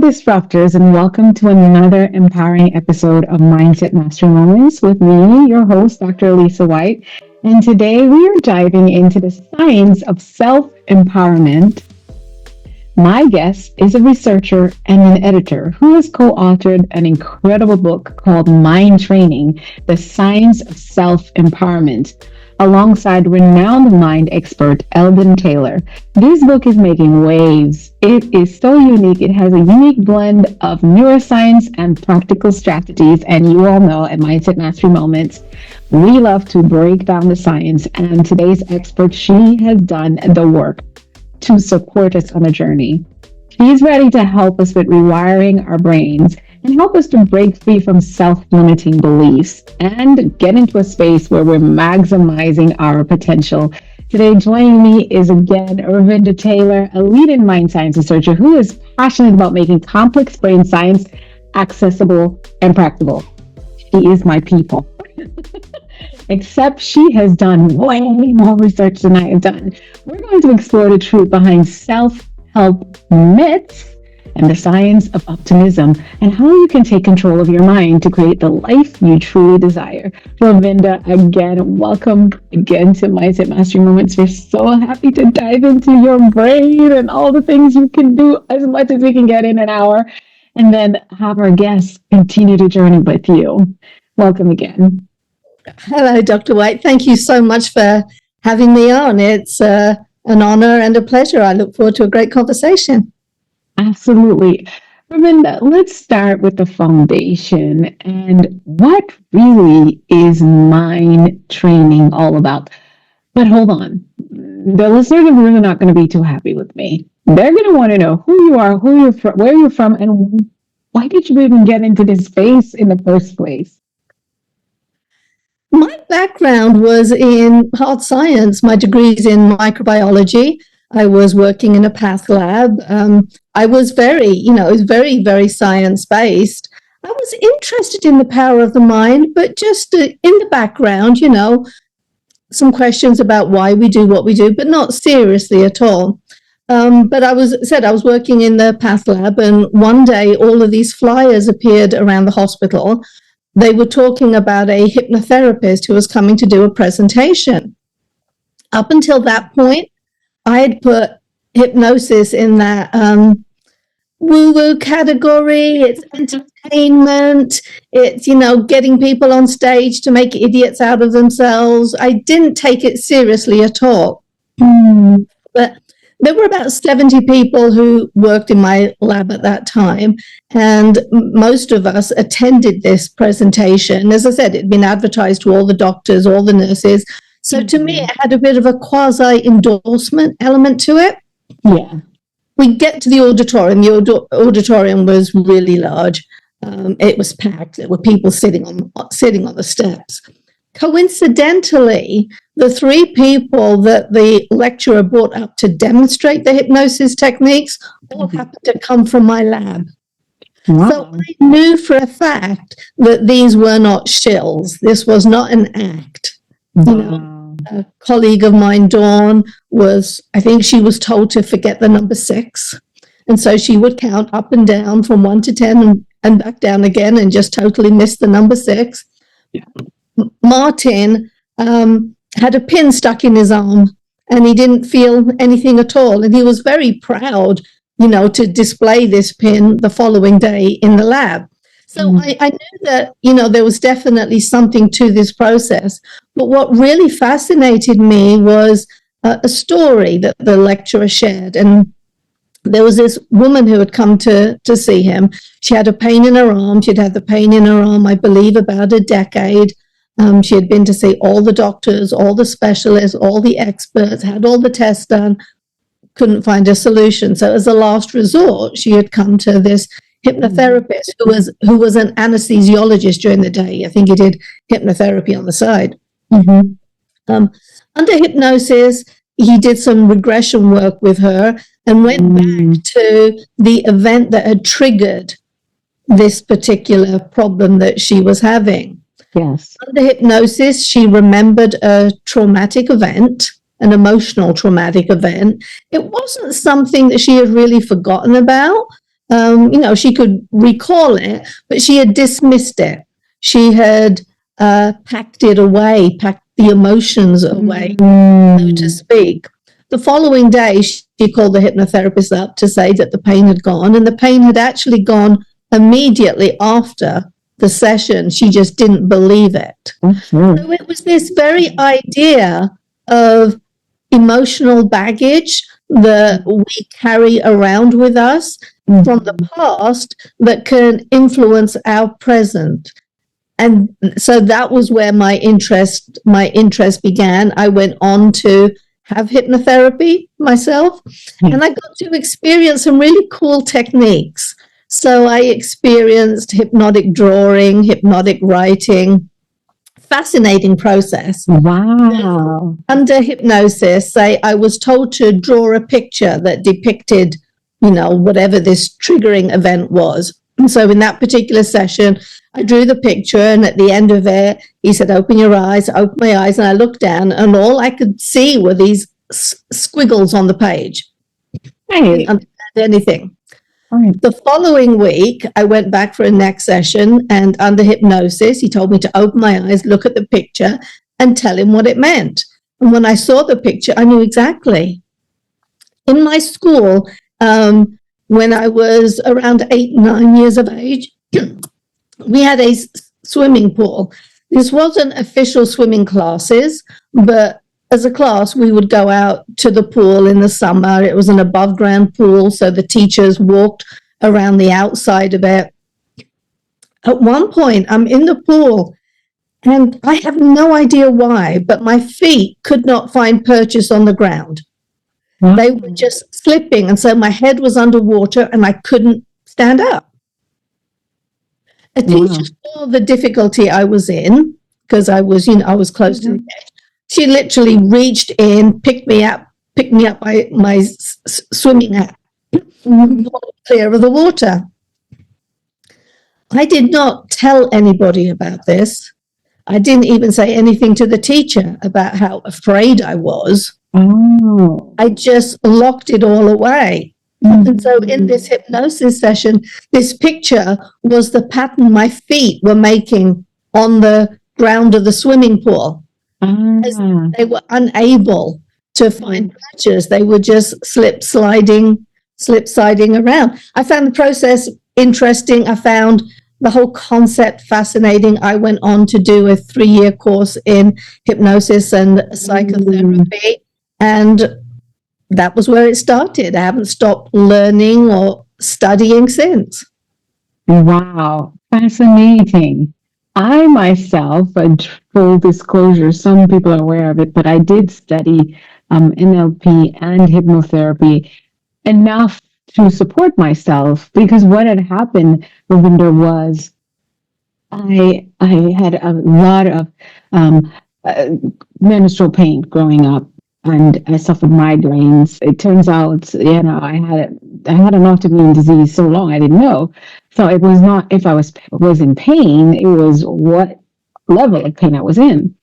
disruptors, and welcome to another empowering episode of Mindset Mastery Moments with me, your host, Dr. Alisa Whyte. And today we are diving into the science of self-empowerment. My guest is a researcher and an editor who has co-authored an incredible book called Mind Training, The Science of Self-Empowerment, alongside renowned mind expert Ravinder Taylor. This book is making waves. It is so unique. It has a unique blend of neuroscience and practical strategies. And you all know at Mindset Mastery Moments, we love to break down the science. And today's expert, she has done the work to support us on a journey. She's ready to help us with rewiring our brains and help us to break free from self-limiting beliefs and get into a space where we're maximizing our potential. Today, joining me is again Ravinder Taylor, a leading mind science researcher who is passionate about making complex brain science accessible and practical. She is my people. Except she has done way more research than I have done. We're going to explore the truth behind self-help myths and the science of optimism, and how you can take control of your mind to create the life you truly desire. Ravinder, again, welcome again to Mindset Mastery Moments. We're so happy to dive into your brain and all the things you can do, as much as we can get in an hour, and then have our guests continue the journey with you. Welcome again. Hello, Dr. Whyte. Thank you so much for having me on. It's an honor and a pleasure. I look forward to a great conversation. Absolutely. Ravinder, let's start with the foundation. And what really is mind training all about? But hold on. The listeners are really not going to be too happy with me. They're going to want to know who you are, who you're from, where you're from, and why did you even get into this space in the first place? My background was in hard science. My degree is in microbiology. I was working in a path lab. I was very, very science-based. I was interested in the power of the mind, but just in the background, some questions about why we do what we do, but not seriously at all. But I was working in the path lab, and one day all of these flyers appeared around the hospital. They were talking about a hypnotherapist who was coming to do a presentation. Up until that point, I had put hypnosis in that woo-woo category. It's entertainment. It's, getting people on stage to make idiots out of themselves. I didn't take it seriously at all. But there were about 70 people who worked in my lab at that time, and most of us attended this presentation. As I said, it had been advertised to all the doctors, all the nurses. So to me, it had a bit of a quasi-endorsement element to it. Yeah. We get to the auditorium. The auditorium was really large. It was packed. There were people sitting on the steps. Coincidentally, the three people that the lecturer brought up to demonstrate the hypnosis techniques all happened to come from my lab. Wow. So I knew for a fact that these were not shills. This was not an act. Wow. A colleague of mine, Dawn, I think she was told to forget the number 6. And so she would count up and down from 1 to 10 and back down again and just totally missed the number 6. Yeah. Martin had a pin stuck in his arm and he didn't feel anything at all. And he was very proud, to display this pin the following day in the lab. So I knew that, there was definitely something to this process. But what really fascinated me was a story that the lecturer shared. And there was this woman who had come to see him. She had a pain in her arm. She'd had the pain in her arm, I believe, about a decade. She had been to see all the doctors, all the specialists, all the experts, had all the tests done, couldn't find a solution. So as a last resort, she had come to this hypnotherapist who was an anesthesiologist during the day. I think he did hypnotherapy on the side. Under hypnosis, he did some regression work with her and went back to the event that had triggered this particular problem that she was having. Yes. Under hypnosis, she remembered a traumatic event, an emotional traumatic event. It wasn't something that she had really forgotten about, She could recall it, but she had dismissed it. She had packed it away, packed the emotions away, so to speak. The following day, she called the hypnotherapist up to say that the pain had gone, and the pain had actually gone immediately after the session. She just didn't believe it. So it was this very idea of emotional baggage that we carry around with us from the past that can influence our present. And so that was where my interest began. I went on to have hypnotherapy myself, and I got to experience some really cool techniques. So I experienced hypnotic drawing, hypnotic writing, fascinating process. Wow. Under hypnosis, I was told to draw a picture that depicted, whatever this triggering event was. And so in that particular session, I drew the picture, and at the end of it, he said, open your eyes. I opened my eyes, and I looked down, and all I could see were these squiggles on the page. Right. I didn't understand anything. Right. The following week, I went back for a next session, and under hypnosis, he told me to open my eyes, look at the picture, and tell him what it meant. And when I saw the picture, I knew exactly. In my school, when I was around 8, 9 years of age, we had a swimming pool. This wasn't official swimming classes, but as a class, we would go out to the pool in the summer. It was an above ground pool, so the teachers walked around the outside of it. At one point, I'm in the pool, and I have no idea why, but my feet could not find purchase on the ground. Wow. They were just slipping, and so my head was underwater, and I couldn't stand up. A teacher saw the difficulty I was in, because I was close to the edge. She literally reached in, picked me up by my swimming hat, clear of the water. I did not tell anybody about this. I didn't even say anything to the teacher about how afraid I was. Oh. I just locked it all away. And so in this hypnosis session, this picture was the pattern my feet were making on the ground of the swimming pool. As they were unable to find patches. They were just sliding around. I found the process interesting. I found the whole concept fascinating. I went on to do a 3-year course in hypnosis and psychotherapy, and that was where it started. I haven't stopped learning or studying since. Wow, fascinating. I myself, full disclosure, some people are aware of it, but I did study NLP and hypnotherapy enough to support myself, because what had happened, Ravinder, was I had a lot of menstrual pain growing up, and I suffered migraines. It turns out, I had an autoimmune disease so long I didn't know. So it was not if I was in pain, it was what level of pain I was in.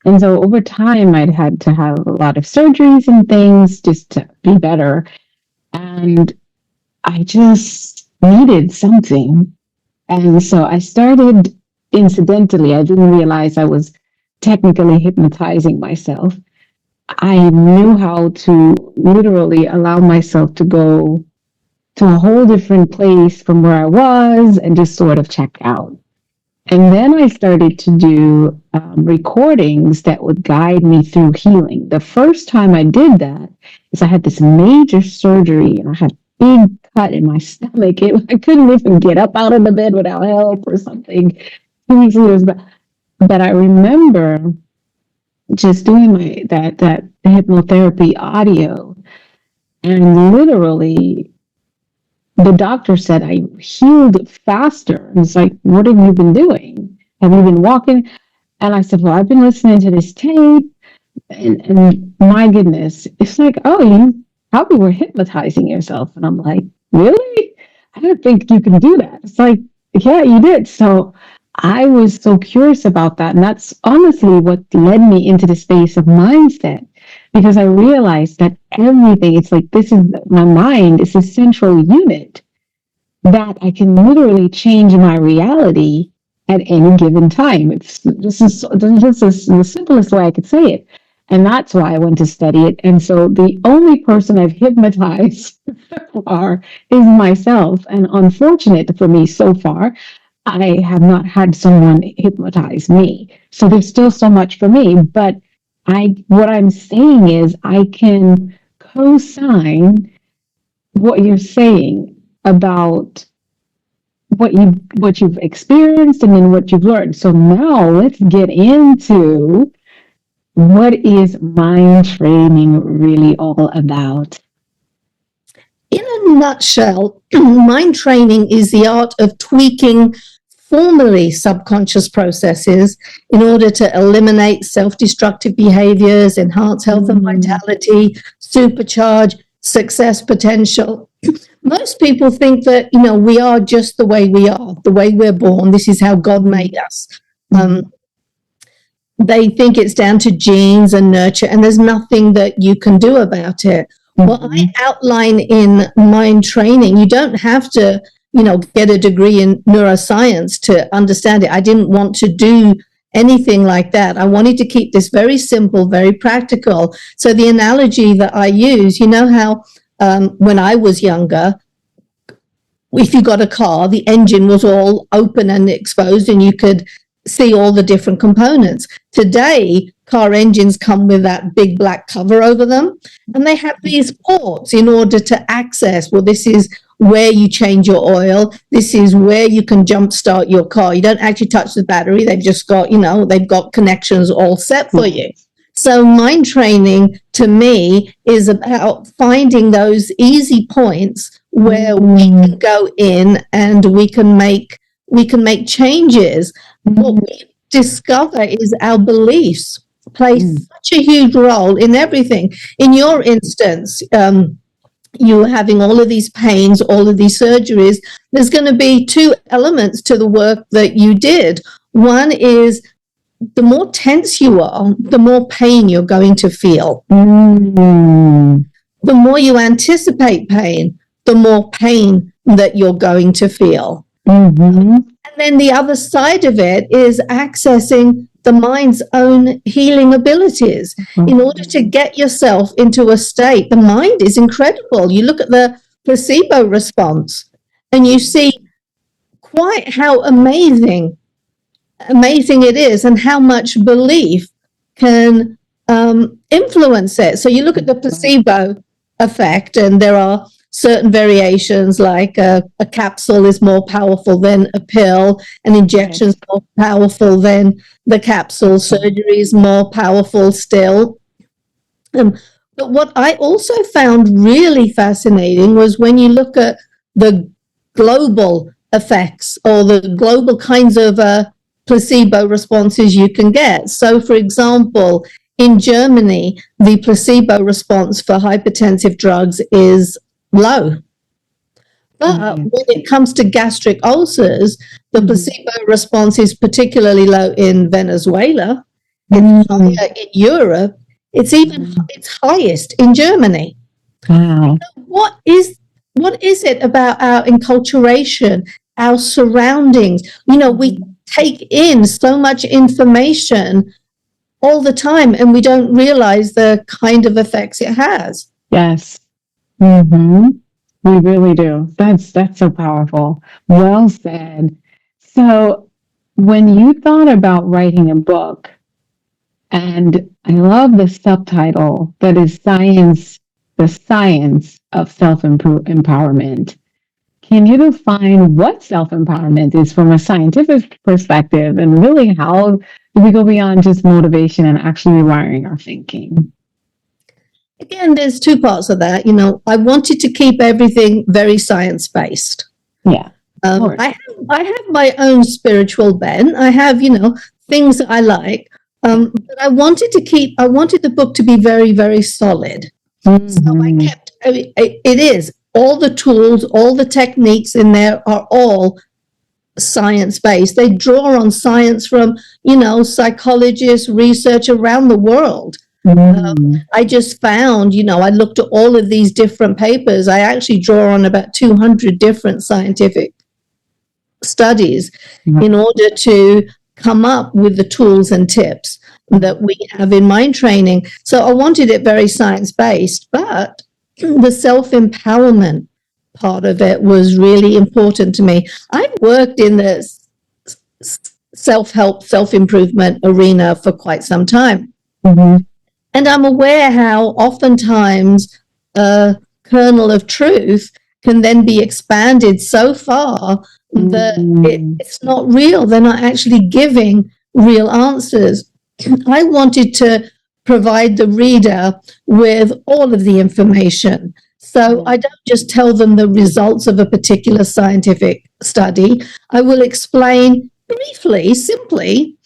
And so over time, I'd had to have a lot of surgeries and things just to be better. And I just needed something. And so I started incidentally. I didn't realize I was technically hypnotizing myself. I knew how to literally allow myself to go to a whole different place from where I was and just sort of check out. And then I started to do recordings that would guide me through healing. The first time I did that is I had this major surgery, and I had a big cut in my stomach. I couldn't even get up out of the bed without help or something. 2 weeks later, but I remember just doing that hypnotherapy audio, and literally the doctor said I healed faster. And it's like, what have you been doing? Have you been walking? And I said, well, I've been listening to this tape, and my goodness, it's like, oh, you probably were hypnotizing yourself. And I'm like, really? I don't think you can do that. It's like, yeah, you did. So I was so curious about that. And that's honestly what led me into the space of mindset, because I realized that everything, it's like, this is my mind, it's a central unit. that I can literally change my reality at any given time. This is the simplest way I could say it. And that's why I went to study it. And so the only person I've hypnotized far is myself. And unfortunate for me so far, I have not had someone hypnotize me. So there's still so much for me. But what I'm saying is I can co-sign what you're saying about what you've experienced and then what you've learned. So now let's get into what is mind training really all about? In a nutshell, mind training is the art of tweaking formerly subconscious processes in order to eliminate self-destructive behaviors, enhance health and vitality, supercharge success potential. Most people think that, we are just the way we are, the way we're born. This is how God made us. They think it's down to genes and nurture, and there's nothing that you can do about it. What I outline in mind training, you don't have to, get a degree in neuroscience to understand it. I didn't want to do anything like that. I wanted to keep this very simple, very practical. So the analogy that I use, how when I was younger, if you got a car, the engine was all open and exposed and you could see all the different components. Today, car engines come with that big black cover over them, and they have these ports in order to access, well, this is where you change your oil. This is where you can jumpstart your car. You don't actually touch the battery. They've just got, they've got connections all set for you. So mind training to me is about finding those easy points where we can go in and we can make changes. What we discover is our beliefs play such a huge role in everything. In your instance, you having all of these pains, all of these surgeries, there's going to be two elements to the work that you did. One is the more tense you are, the more pain you're going to feel. The more you anticipate pain, the more pain that you're going to feel. And then the other side of it is accessing the mind's own healing abilities. In order to get yourself into a state, the mind is incredible. You look at the placebo response and you see quite how amazing it is and how much belief can influence it. So you look at the placebo effect, and there are certain variations, like a capsule is more powerful than a pill, an injection is more powerful than the capsule, surgery is more powerful still. But what I also found really fascinating was when you look at the global effects or the global kinds of placebo responses you can get. So, for example, in Germany, the placebo response for hypertensive drugs is low. But when it comes to gastric ulcers, the placebo response is particularly low in Venezuela. It's higher in Europe. It's highest in Germany. Wow. So what is it about our enculturation, our surroundings? We take in so much information all the time, and we don't realize the kind of effects it has. Yes. We really do. That's so powerful. Well said. So when you thought about writing a book, and I love the subtitle that is the science of self-empowerment. Can you define what self-empowerment is from a scientific perspective, and really how do we go beyond just motivation and actually rewiring our thinking? Again, there's two parts of that. I wanted to keep everything very science-based. Yeah. I have my own spiritual bent. I have, things that I like. But I wanted the book to be very, very solid. So it is, all the tools, all the techniques in there are all science-based. They draw on science from, psychologists, research around the world. I just found, I looked at all of these different papers. I actually draw on about 200 different scientific studies in order to come up with the tools and tips that we have in mind training. So I wanted it very science-based, but the self-empowerment part of it was really important to me. I've worked in the self-help, self-improvement arena for quite some time. And I'm aware how oftentimes a kernel of truth can then be expanded so far that it's not real. They're not actually giving real answers. I wanted to provide the reader with all of the information. So I don't just tell them the results of a particular scientific study. I will explain briefly, simply,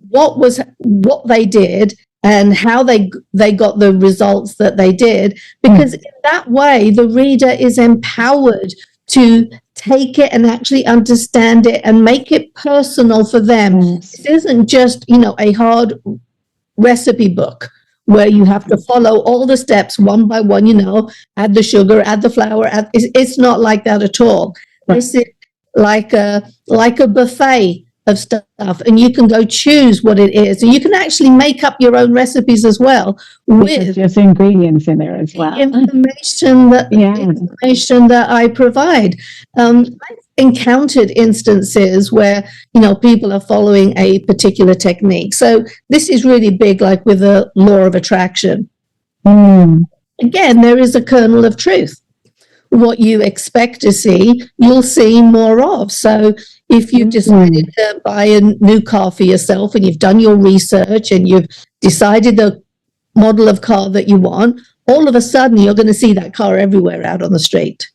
what they did and how they got the results that they did, because in that way the reader is empowered to take it and actually understand it and make it personal for them. This isn't just, a hard recipe book where you have to follow all the steps one by one, add the sugar, add the flour. It's not like that at all. This is like a buffet of stuff, and you can go choose what it is, and you can actually make up your own recipes as well with just ingredients in there as well. Information that I provide. I've encountered instances where people are following a particular technique. So this is really big, like with the law of attraction. Again, there is a kernel of truth. What you expect to see, you'll see more of. So if you've decided to buy a new car for yourself and you've done your research and you've decided the model of car that you want, all of a sudden you're going to see that car everywhere out on the street.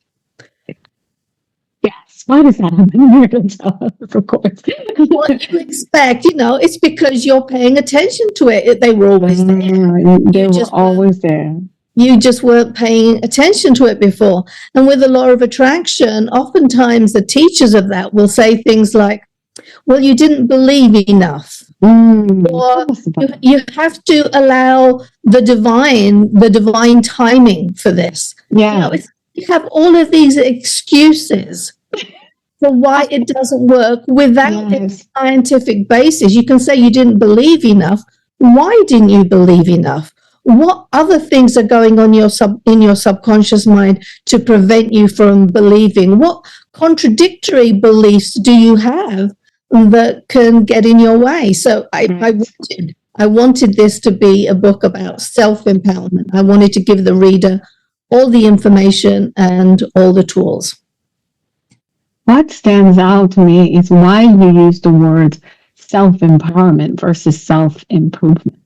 Yes. Why does that happen? You're going to tell us, of course. What you expect, it's because you're paying attention to it. They were always there. They were always there. You just weren't paying attention to it before. And with the law of attraction, oftentimes the teachers of that will say things like, well, you didn't believe enough. Or you have to allow the divine timing for this. You have all of these excuses for why it doesn't work without a scientific basis. You can say you didn't believe enough. Why didn't you believe enough? What other things are going on in your subconscious mind to prevent you from believing? What contradictory beliefs do you have that can get in your way? So I wanted this to be a book about self-empowerment. I wanted to give the reader all the information and all the tools. What stands out to me is why you use the word self-empowerment versus self-improvement.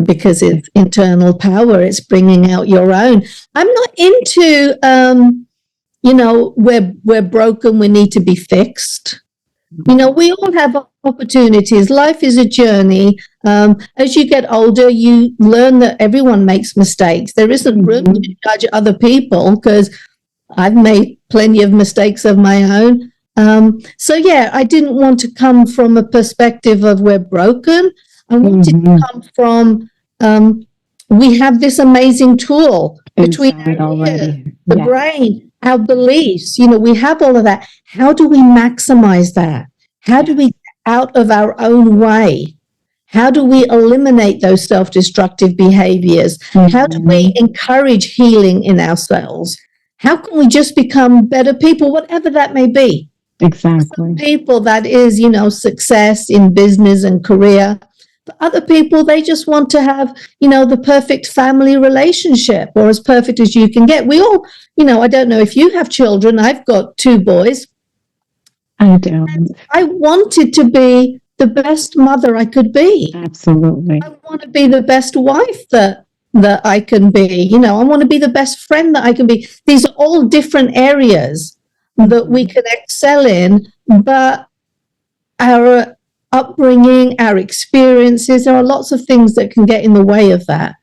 Because it's internal power, it's bringing out your own. I'm not into, we're broken, we need to be fixed. We all have opportunities. Life is a journey. As you get older, you learn that everyone makes mistakes. There isn't room to judge other people because I've made plenty of mistakes of my own. I didn't want to come from a perspective of we're broken. I wanted to come from, we have this amazing tool between our ear, the brain, our beliefs. We have all of that. How do we maximize that? How do we get out of our own way? How do we eliminate those self-destructive behaviors? How do we encourage healing in ourselves? How can we just become better people, whatever that may be? Exactly. Some people, that is, success in business and career. For other people, they just want to have, the perfect family relationship, or as perfect as you can get. We all, I don't know if you have children. I've got 2 boys. I do. I wanted to be the best mother I could be. Absolutely. I want to be the best wife that I can be. I want to be the best friend that I can be. These are all different areas that we can excel in, but our upbringing, our experiences, there are lots of things that can get in the way of that.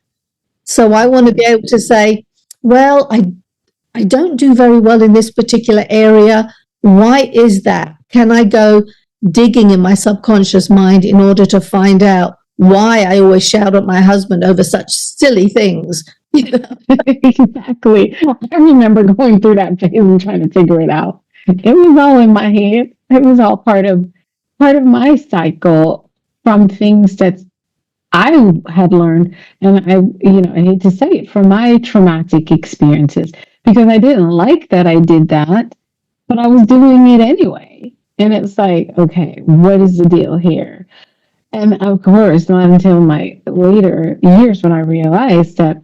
So I want to be able to say, well, I don't do very well in this particular area. Why is that? Can I go digging in my subconscious mind in order to find out why I always shout at my husband over such silly things. Exactly. I remember going through that phase and trying to figure it out. It was all in my head. It was all part of my cycle from things that I had learned, and I hate to say it, from my traumatic experiences, because I didn't like that I did that, but I was doing it anyway. And it's like, okay, what is the deal here? And of course, not until my later years when I realized that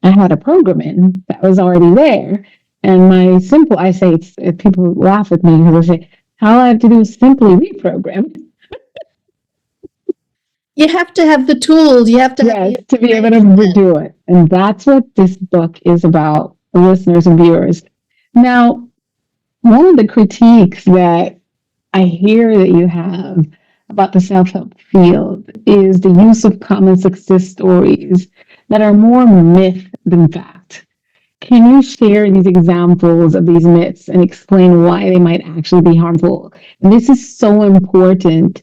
I had a programming that was already there. And I say, people laugh with me because they say, all I have to do is simply reprogram. You have to have the tools. You have to have Yes, to be able to do it. And that's what this book is about, listeners and viewers. Now, one of the critiques that I hear that you have about the self-help field is the use of common success stories that are more myth than fact. Can you share these examples of these myths and explain why they might actually be harmful? And this is so important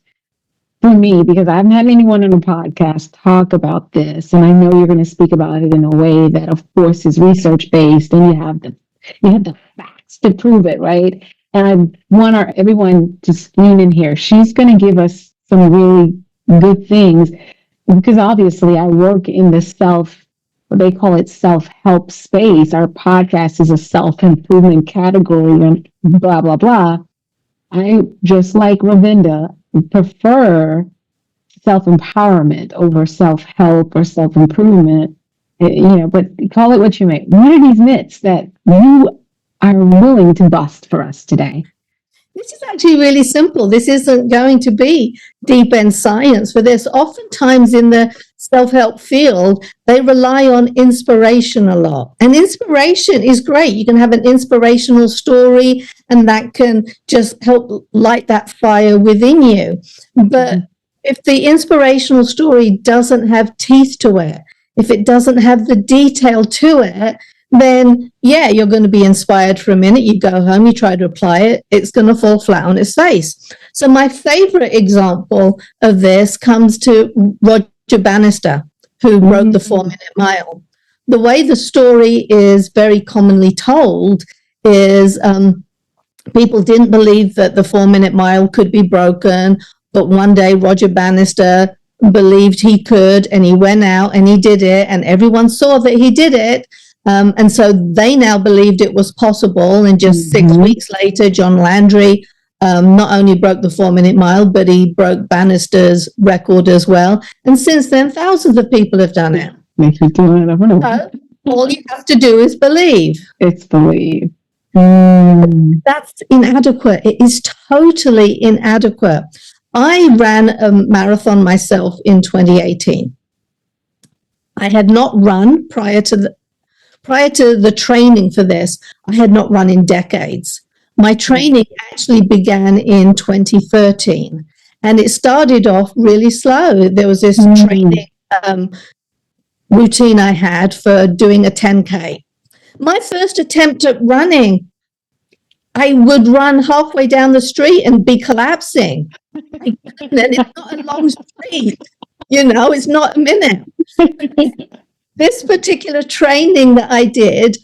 for me because I haven't had anyone on a podcast talk about this, and I know you're going to speak about it in a way that, of course, is research based, and you have the facts to prove it, right? And I want everyone to screen in here. She's going to give us some really good things because obviously I work in the what they call it, self-help space. Our podcast is a self-improvement category and blah, blah, blah. I, just like Ravinder, prefer self-empowerment over self-help or self-improvement, but call it what you may. What are these myths that you are willing to bust for us today? This is actually really simple. This isn't going to be deep end science for this. Oftentimes in the self-help field, they rely on inspiration a lot. And inspiration is great. You can have an inspirational story and that can just help light that fire within you. But if the inspirational story doesn't have teeth to it, if it doesn't have the detail to it, then yeah, you're going to be inspired for a minute. You go home, you try to apply it, it's going to fall flat on its face. So my favorite example of this comes to Roger Bannister, who wrote the 4-Minute Mile. The way the story is very commonly told is people didn't believe that the 4-Minute Mile could be broken, but one day Roger Bannister believed he could, and he went out and he did it, and everyone saw that he did it. And so they now believed it was possible. And just 6 weeks later, John Landry not only broke the 4-Minute Mile, but he broke Bannister's record as well. And since then, thousands of people have done it. They keep doing it over and over. All you have to do is believe. It's believe. That's inadequate. It is totally inadequate. I ran a marathon myself in 2018. I had not run prior to the training for this. I had not run in decades. My training actually began in 2013, and it started off really slow. There was this training routine I had for doing a 10K. My first attempt at running, I would run halfway down the street and be collapsing. And it's not a long street, it's not a minute. This particular training that I did,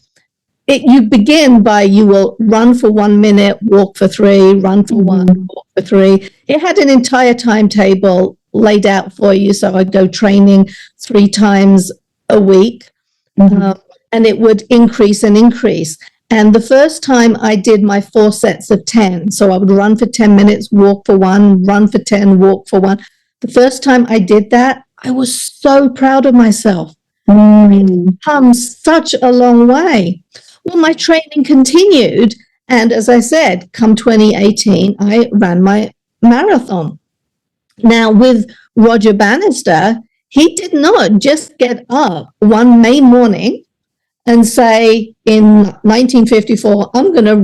you begin by, you will run for 1 minute, walk for 3, run for 1, walk for 3. It had an entire timetable laid out for you. So I'd go training 3 times a week, and it would increase and increase. And the first time I did my 4 sets of 10. So I would run for 10 minutes, walk for 1, run for 10, walk for 1. The first time I did that, I was so proud of myself. I've come such a long way. Well, my training continued. And as I said, come 2018, I ran my marathon. Now, with Roger Bannister, he did not just get up one May morning and say, in 1954, I'm going to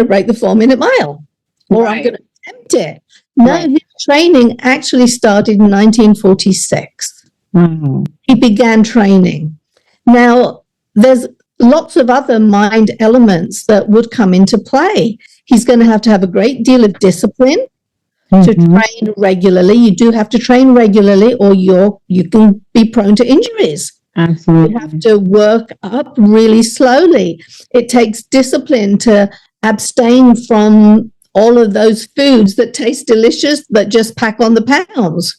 break the 4-Minute Mile, or I'm going to attempt it. No, his training actually started in 1946. He began training. Now, there's lots of other mind elements that would come into play. He's going to have a great deal of discipline to Mm-hmm. train regularly. You do have to train regularly, or you can be prone to injuries. Absolutely. You have to work up really slowly. It takes discipline to abstain from all of those foods that taste delicious but just pack on the pounds.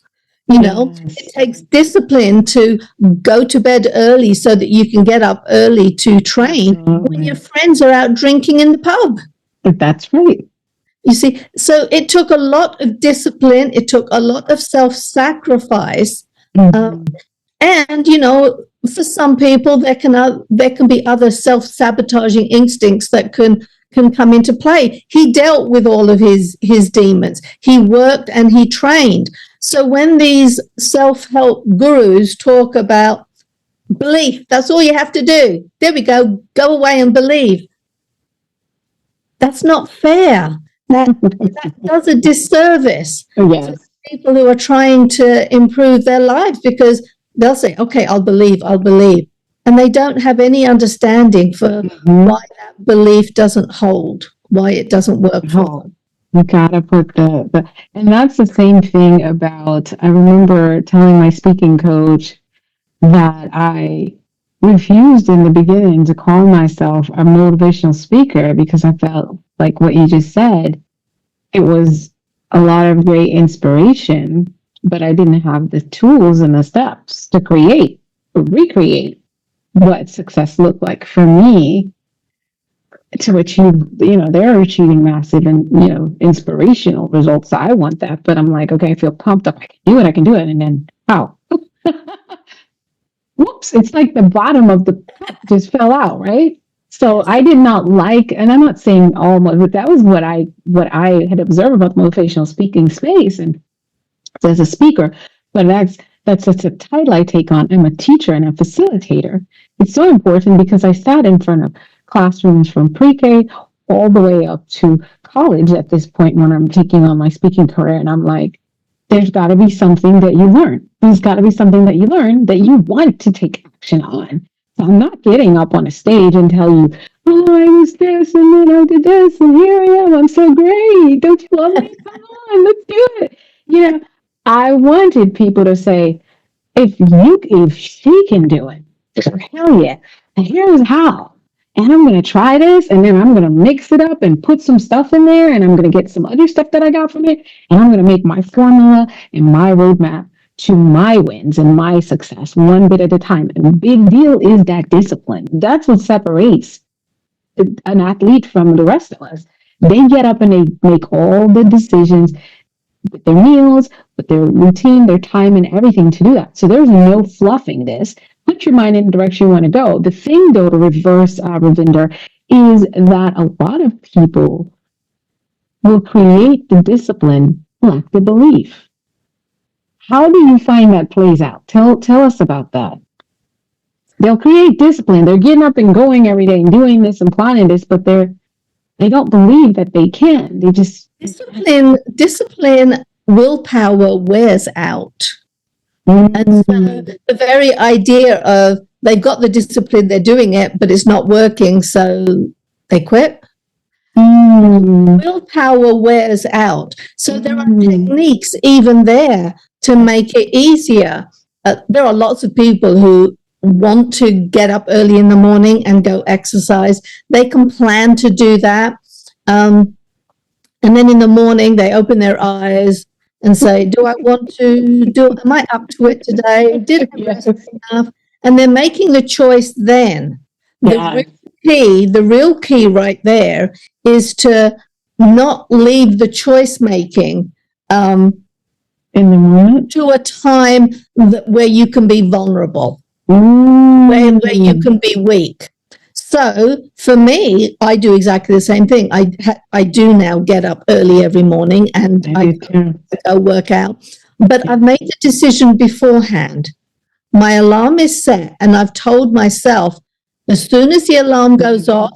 Yes. It takes discipline to go to bed early so that you can get up early to train when your friends are out drinking in the pub. That's right. You see, so it took a lot of discipline. It took a lot of self-sacrifice. Mm-hmm. And, for some people, there can be other self-sabotaging instincts that can come into play. He dealt with all of his demons. He worked and he trained. So when these self-help gurus talk about belief, that's all you have to do. There we go. Go away and believe. That's not fair. That does a disservice to people who are trying to improve their lives, because they'll say, okay, I'll believe. And they don't have any understanding for why that belief doesn't hold, why it doesn't work for them. You gotta put and that's the same thing about, I remember telling my speaking coach that I refused in the beginning to call myself a motivational speaker, because I felt like what you just said, it was a lot of great inspiration, but I didn't have the tools and the steps to create or recreate what success looked like for me to achieve. They're achieving massive and, inspirational results. I want that, but I'm like, okay, I feel pumped up. I can do it. And then, wow. Whoops, it's like the bottom of the cup just fell out, right? So I did not like, and I'm not saying all, but that was what I had observed about the motivational speaking space and as a speaker. But that's such a title I take on. I'm a teacher and a facilitator. It's so important because I sat in front of classrooms from pre-K all the way up to college at this point when I'm taking on my speaking career, and I'm like, there's got to be something that you learn. There's got to be something that you learn that you want to take action on. So I'm not getting up on a stage and tell you, oh, I was this and then I did this and here I am. I'm so great. Don't you love me? Come on, let's do it. I wanted people to say, if she can do it, hell yeah. And here's how. And I'm going to try this, and then I'm going to mix it up and put some stuff in there, and I'm going to get some other stuff that I got from it, and I'm going to make my formula and my roadmap to my wins and my success one bit at a time. And the big deal is that discipline. That's what separates an athlete from the rest of us. They get up and they make all the decisions with their meals, with their routine, their time, and everything to do that. So there's no fluffing this. Put your mind in the direction you want to go. The thing, though, to reverse, Ravinder, is that a lot of people will create the discipline, lack the belief. How do you find that plays out? Tell us about that. They'll create discipline. They're getting up and going every day and doing this and planning this, but they don't believe that they can. They just discipline, willpower wears out. And so the very idea of they've got the discipline, they're doing it, but it's not working, so they quit. Willpower wears out. So there are techniques even there to make it easier. There are lots of people who want to get up early in the morning and go exercise. They can plan to do that. And then in the morning, they open their eyes and say, do I want to do it? Am I up to it today? Did I rest enough? And they're making the choice then. The real key right there is to not leave the choice making in the moment to a time where you can be vulnerable, where you can be weak. So for me, I do exactly the same thing. I do now get up early every morning and I go work out. But I've made the decision beforehand. My alarm is set and I've told myself, as soon as the alarm goes off,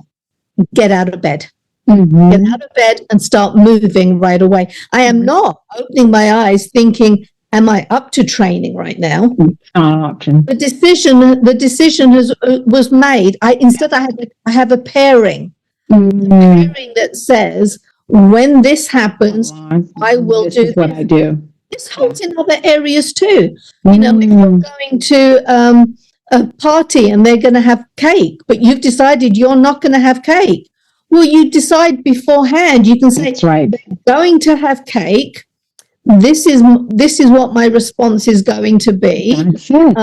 get out of bed. Get out of bed and start moving right away. I am not opening my eyes thinking, am I up to training right now? The decision was made. I have a pairing. The pairing that says, when this happens, I will this do is what this. I do. This holds in other areas too. If you're Mm, going to a party and they're going to have cake, but you've decided you're not going to have cake. Well, you decide beforehand. You can say, that's right. going to have cake. This is what my response is going to be. That's it.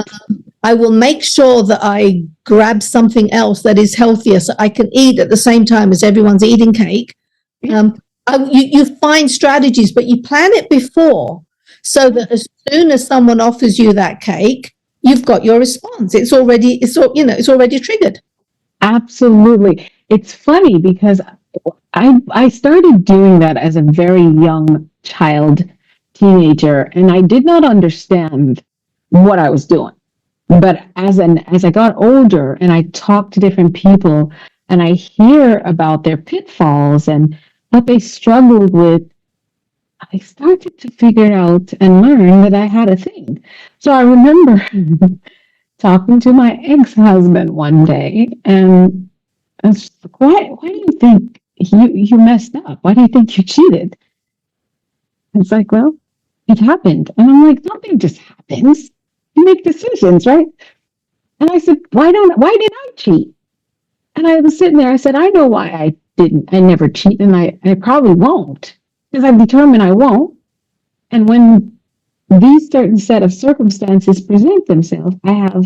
I will make sure that I grab something else that is healthier so I can eat at the same time as everyone's eating cake. You find strategies, but you plan it before so that as soon as someone offers you that cake, you've got your response. It's already triggered. Absolutely. It's funny because I started doing that as a very young child, teenager, and I did not understand what I was doing. But as I got older and I talk to different people and I hear about their pitfalls and what they struggled with, I started to figure out and learn that I had a thing. So I remember talking to my ex-husband one day, and I was just like, why do you think you messed up? Why do you think you cheated? It's like, well, it happened. And I'm like, nothing just happens. You make decisions, right? And I said, why did I cheat? And I was sitting there, I said, I know why I never cheat, and I probably won't. Because I've determined I won't. And when these certain set of circumstances present themselves, I have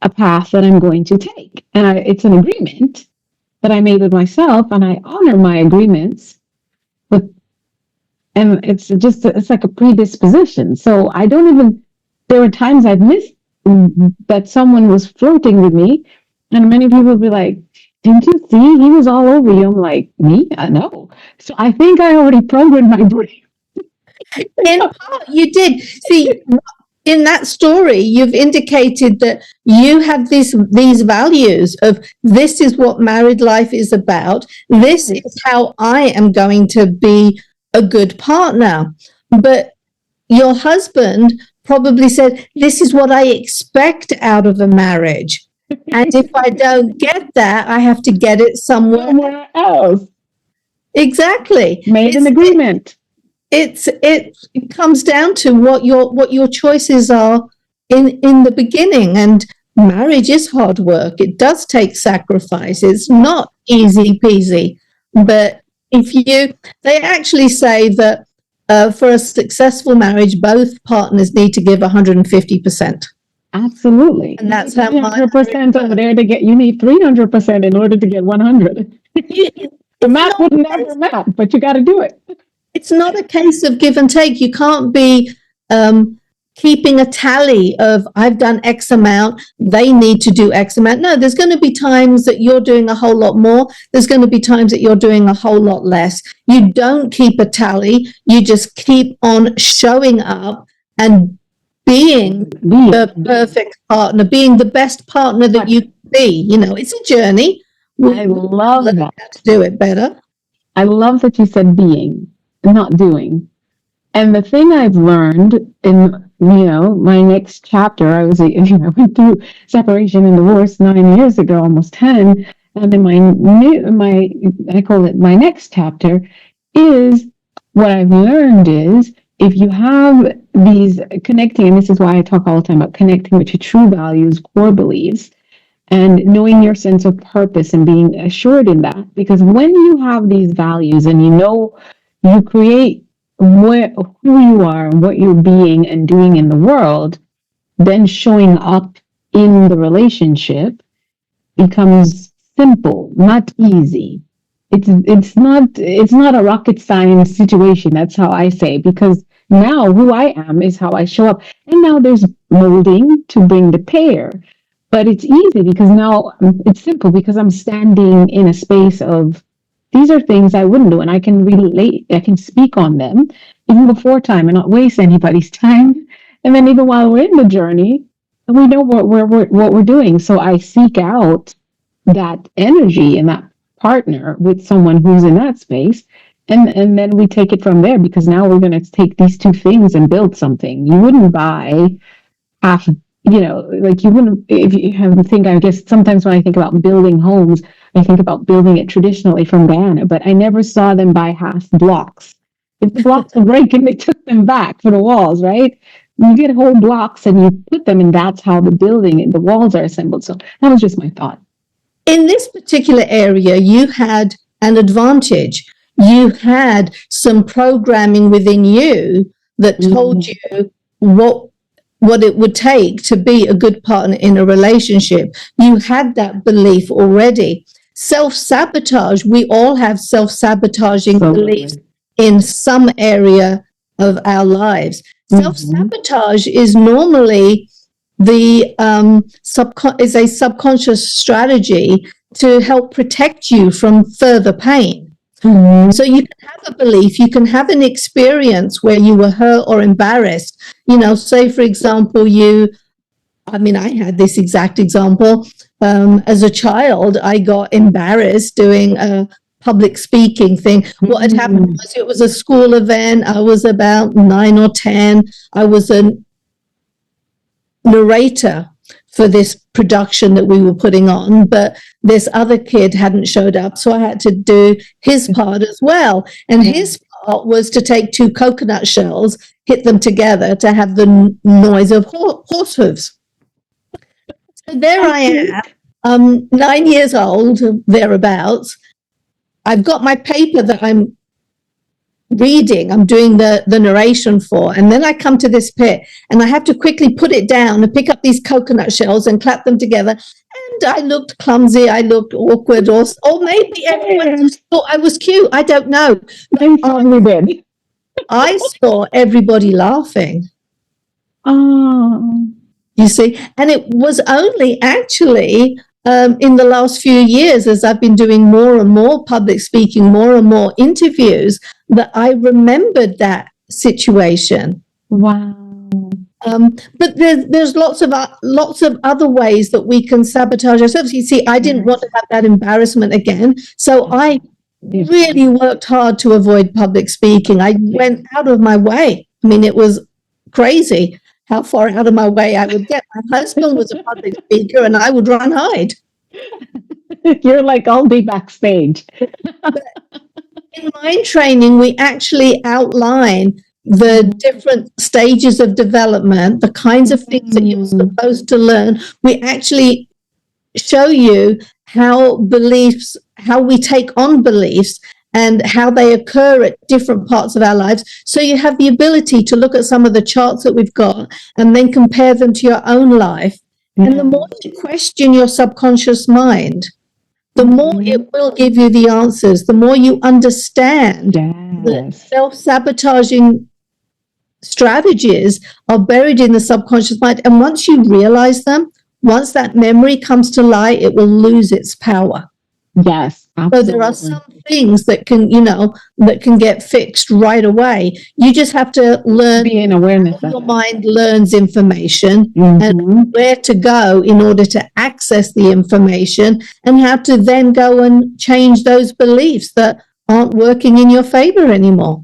a path that I'm going to take. And it's an agreement that I made with myself, and I honor my agreements. But and it's like a predisposition. So I don't even. There were times I've missed that someone was flirting with me, and many people would be like, "Didn't you see he was all over you?" I'm like, "Me? I know." So I think I already programmed my brain. In part, you did. See, in that story, you've indicated that you have these values of this is what married life is about. This is how I am going to be a good partner. But your husband probably said, this is what I expect out of a marriage. And if I don't get that, I have to get it somewhere else. Exactly. Made an agreement. It comes down to what your choices are in the beginning. And marriage is hard work. It does take sacrifice. It's not easy peasy. But they actually say that for a successful marriage, both partners need to give 150%. Absolutely. And that's how 100% over there to get, you need 300% in order to get 100. The math would never match, but you got to do it. It's not a case of give and take. You can't be keeping a tally of I've done X amount, they need to do X amount. No, there's going to be times that you're doing a whole lot more. There's going to be times that you're doing a whole lot less. You don't keep a tally. You just keep on showing up and being the perfect partner, being the best partner that you can be. It's a journey. I love that. To do it better. I love that you said being, not doing. And the thing I've learned in, my next chapter, I went through separation and divorce 9 years ago, almost 10. And in I call it my next chapter, is what I've learned is if you have these connecting, and this is why I talk all the time about connecting with your true values, core beliefs, and knowing your sense of purpose and being assured in that, because when you have these values and you create who you are and what you're being and doing in the world, then showing up in the relationship becomes simple, not easy. It's not a rocket science situation. That's how I say, because now who I am is how I show up. And now there's molding to bring the pair. But it's easy because now it's simple because I'm standing in a space of these are things I wouldn't do, and I can relate, I can speak on them even before time and not waste anybody's time. And then even while we're in the journey, we know what we're doing. So I seek out that energy and that partner with someone who's in that space. And then we take it from there because now we're going to take these two things and build something. You wouldn't buy half like you wouldn't, if you have to think, I guess sometimes when I think about building homes, I think about building it traditionally from Guyana, but I never saw them buy half blocks. If the blocks were breaking, they took them back for the walls, right? You get whole blocks and you put them, and that's how the building and the walls are assembled. So that was just my thought. In this particular area, you had an advantage. You had some programming within you that told you what it would take to be a good partner in a relationship. You had that belief already. Self-sabotage, we all have self-sabotaging beliefs in some area of our lives. Self-sabotage is normally is a subconscious strategy to help protect you from further pain. So you can have a belief, you can have an experience where you were hurt or embarrassed. Say, for example, I had this exact example. As a child, I got embarrassed doing a public speaking thing. What had happened was it was a school event. I was about 9 or 10. I was a narrator for this production that we were putting on, but this other kid hadn't showed up, so I had to do his part as well. And his part was to take 2 coconut shells, hit them together to have the noise of horse hooves. So there I am, 9 years old, thereabouts. I've got my paper that I'm reading, I'm doing the narration for, and then I come to this pit and I have to quickly put it down and pick up these coconut shells and clap them together, and I looked clumsy, I looked awkward, or maybe everyone thought I was cute, I don't know. They probably did. I saw everybody laughing. Oh, you see, and it was only actually in the last few years, as I've been doing more and more public speaking, more and more interviews, that I remembered that situation. Wow. But there's lots of other ways that we can sabotage ourselves. You see, I didn't want to have that embarrassment again, so I really worked hard to avoid public speaking. I went out of my way. I mean, it was crazy how far out of my way I would get. My husband was a public speaker and I would run hide. You're like, I'll be backstage. But in mind training, we actually outline the different stages of development, the kinds of things that you're supposed to learn. We actually show you how we take on beliefs and how they occur at different parts of our lives. So you have the ability to look at some of the charts that we've got and then compare them to your own life. And the more you question your subconscious mind, the more it will give you the answers, the more you understand that self-sabotaging strategies are buried in the subconscious mind. And once you realize them, once that memory comes to light, it will lose its power. Yes, absolutely. So there are some things that can get fixed right away. You just have to learn, be in awareness how your mind learns information and where to go in order to access the information, and how to then go and change those beliefs that aren't working in your favor anymore.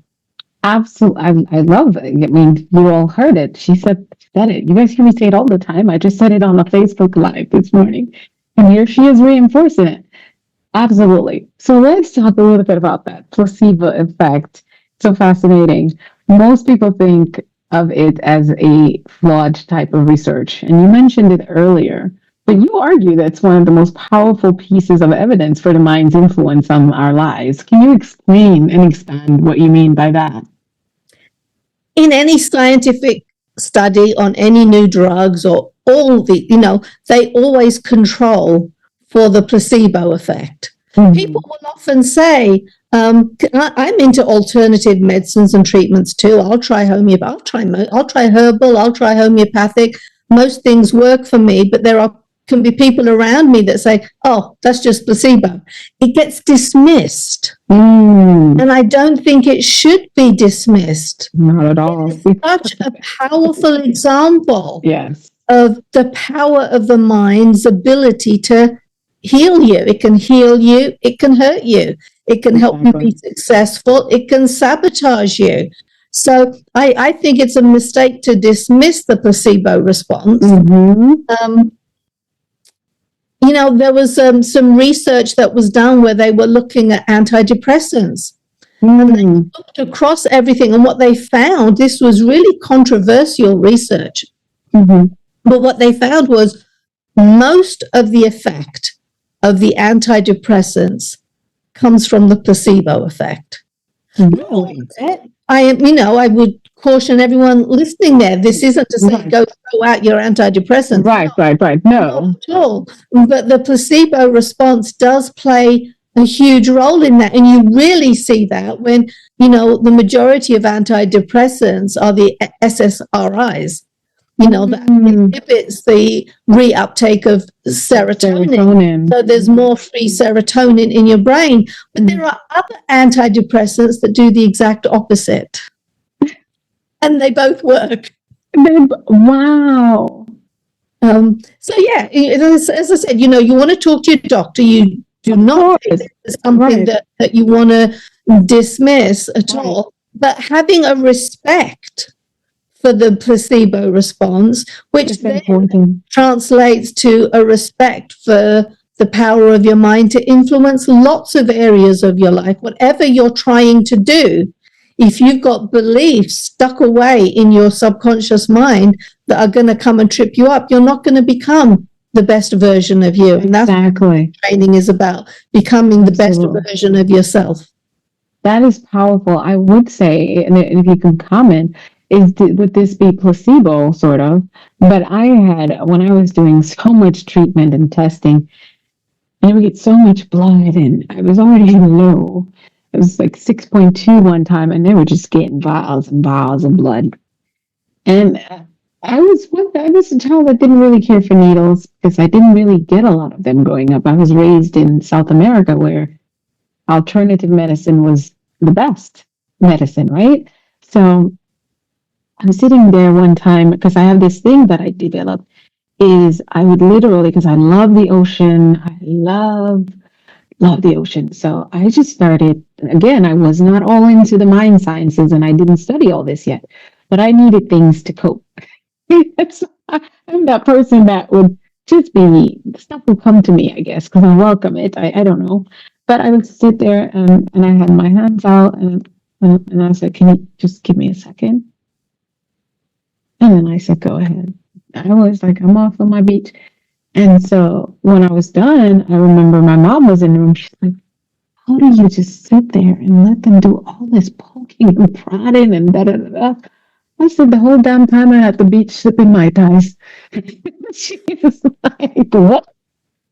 Absolutely. I love it. I mean, you all heard it. She said it. You guys hear me say it all the time. I just said it on a Facebook Live this morning, and here she is reinforcing it. Absolutely. So let's talk a little bit about that placebo effect. So fascinating. Most people think of it as a flawed type of research, and you mentioned it earlier, but you argue that it's one of the most powerful pieces of evidence for the mind's influence on our lives. Can you explain and expand what you mean by that? In any scientific study on any new drugs or all they always control for the placebo effect. People will often say, I'm into alternative medicines and treatments too. I'll try homeopathy, I'll try herbal, I'll try homeopathic. Most things work for me, but can be people around me that say, oh, that's just placebo. It gets dismissed. And I don't think it should be dismissed. Not at all. It's such a powerful example of the power of the mind's ability to heal you. It can heal you. It can hurt you. It can help you be successful. It can sabotage you. So I think it's a mistake to dismiss the placebo response. There was some research that was done where they were looking at antidepressants. And they looked across everything, and what they found, this was really controversial research, but what they found was most of the effect of the antidepressants comes from the placebo effect. Really? I would caution everyone listening there, this isn't to say go throw out your antidepressants. Right. No. Not at all. But the placebo response does play a huge role in that. And you really see that when, the majority of antidepressants are the SSRIs, that inhibits the reuptake of serotonin. So there's more free serotonin in your brain. But there are other antidepressants that do the exact opposite. And they both work. Wow. So yeah, as I said, you want to talk to your doctor. You do not think it's something that you want to dismiss at all. But having a respect for the placebo response, which then translates to a respect for the power of your mind to influence lots of areas of your life, whatever you're trying to do. If you've got beliefs stuck away in your subconscious mind that are going to come and trip you up, you're not going to become the best version of you. And that's what training is about, becoming the best version of yourself. That is powerful. I would say, and if you can comment, would this be placebo, sort of? But when I was doing so much treatment and testing, I would get so much blood, and I was already low. It was like 6.2 one time, and they were just getting vials and vials of blood. And I was a child that didn't really care for needles because I didn't really get a lot of them growing up. I was raised in South America where alternative medicine was the best medicine, right? So I'm sitting there one time because I have this thing that I developed is I would literally, because I love the ocean, I love the ocean. So I just started, again, I was not all into the mind sciences and I didn't study all this yet, but I needed things to cope. I'm that person that would just be, stuff will come to me, I guess, because I welcome it. I don't know. But I would sit there and I had my hands out and I said, can you just give me a second? And then I said, go ahead. I was like, I'm off on my beach. And so when I was done, I remember my mom was in the room. She's like, how do you just sit there and let them do all this poking and prodding and da-da-da-da? I said, the whole damn time I'm at the beach sipping Mai Tais. She was like, what?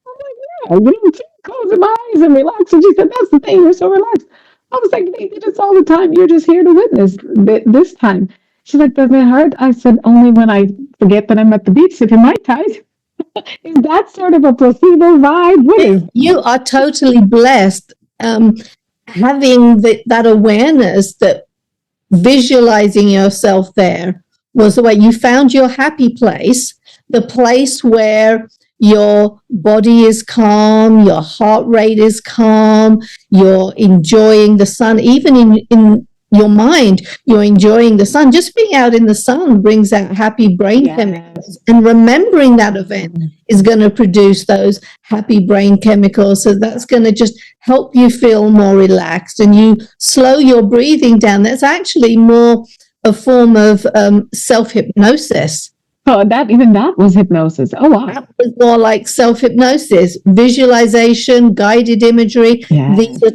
I'm like, yeah, you keep closing my eyes and relax. And she said, that's the thing, you're so relaxed. I was like, they do this all the time. You're just here to witness this time. She's like, doesn't it hurt? I said, only when I forget that I'm at the beach sipping Mai Tais. Is that sort of a placebo vibe? What is? You are totally blessed having that awareness that visualizing yourself there was the way you found your happy place, the place where your body is calm, your heart rate is calm, you're enjoying the sun, even in your mind, you're enjoying the sun. Just being out in the sun brings out happy brain chemicals. And remembering that event is going to produce those happy brain chemicals. So that's going to just help you feel more relaxed and you slow your breathing down. That's actually more a form of self-hypnosis. Oh, that was hypnosis. Oh, wow. That was more like self-hypnosis, visualization, guided imagery. Yes. These are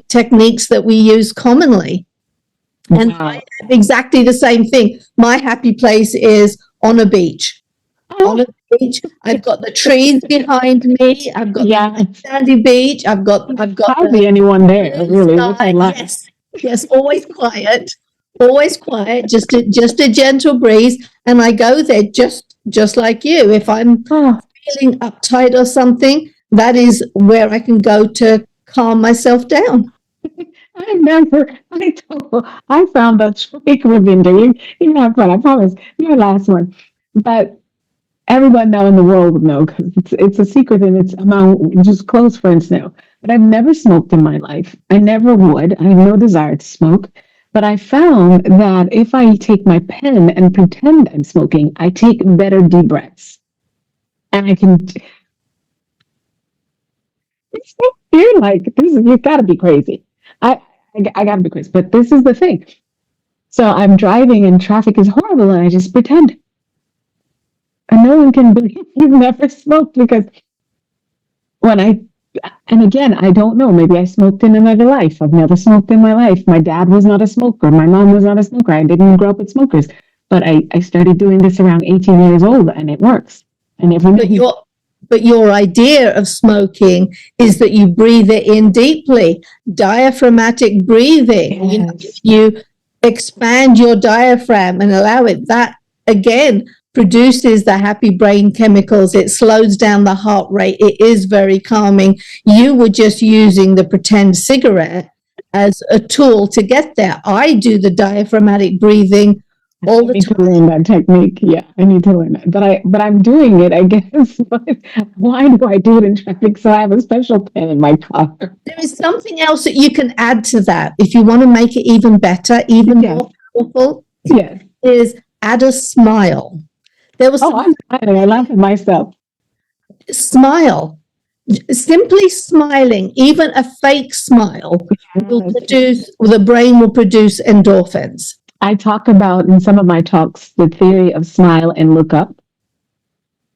techniques that we use commonly. And I have exactly the same thing. My happy place is on a beach. On a beach, I've got the trees behind me. I've got the sandy beach. I've got hardly anyone there, really. Yes, always quiet, just a gentle breeze. And I go there just like you. If I'm feeling uptight or something, that is where I can go to calm myself down. I found that trick, Ravinder. You have fun, I promise. Your last one. But everyone now in the world would know because it's a secret and it's among just close friends know. But I've never smoked in my life. I never would. I have no desire to smoke. But I found that if I take my pen and pretend I'm smoking, I take better deep breaths. And I can, you're like, this is, you gotta be crazy. I, I gotta be crazy. But this is the thing. So I'm driving and traffic is horrible and I just pretend. And no one can believe you've never smoked because when I, and again, I don't know, maybe I smoked in another life. I've never smoked in my life. My dad was not a smoker. My mom was not a smoker. I didn't grow up with smokers. But I started doing this around 18 years old and it works. And But your idea of smoking is that you breathe it in deeply, diaphragmatic breathing. Yes. You expand your diaphragm and allow it. That again produces the happy brain chemicals. It slows down the heart rate. It is very calming. You were just using the pretend cigarette as a tool to get there. I do the diaphragmatic breathing all the I need to time. learn that technique. Yeah, I need to learn that. But I'm doing it, I guess. But why do I do it in traffic? So I have a special pen in my car. There is something else that you can add to that if you want to make it even better, even Yes. more powerful, Yes. is add a smile. There was Oh, I'm smiling. I laugh at myself. smile. Simply smiling, even a fake smile, will Yes. produce, the brain will produce endorphins. I talk about in some of my talks the theory of smile and look up.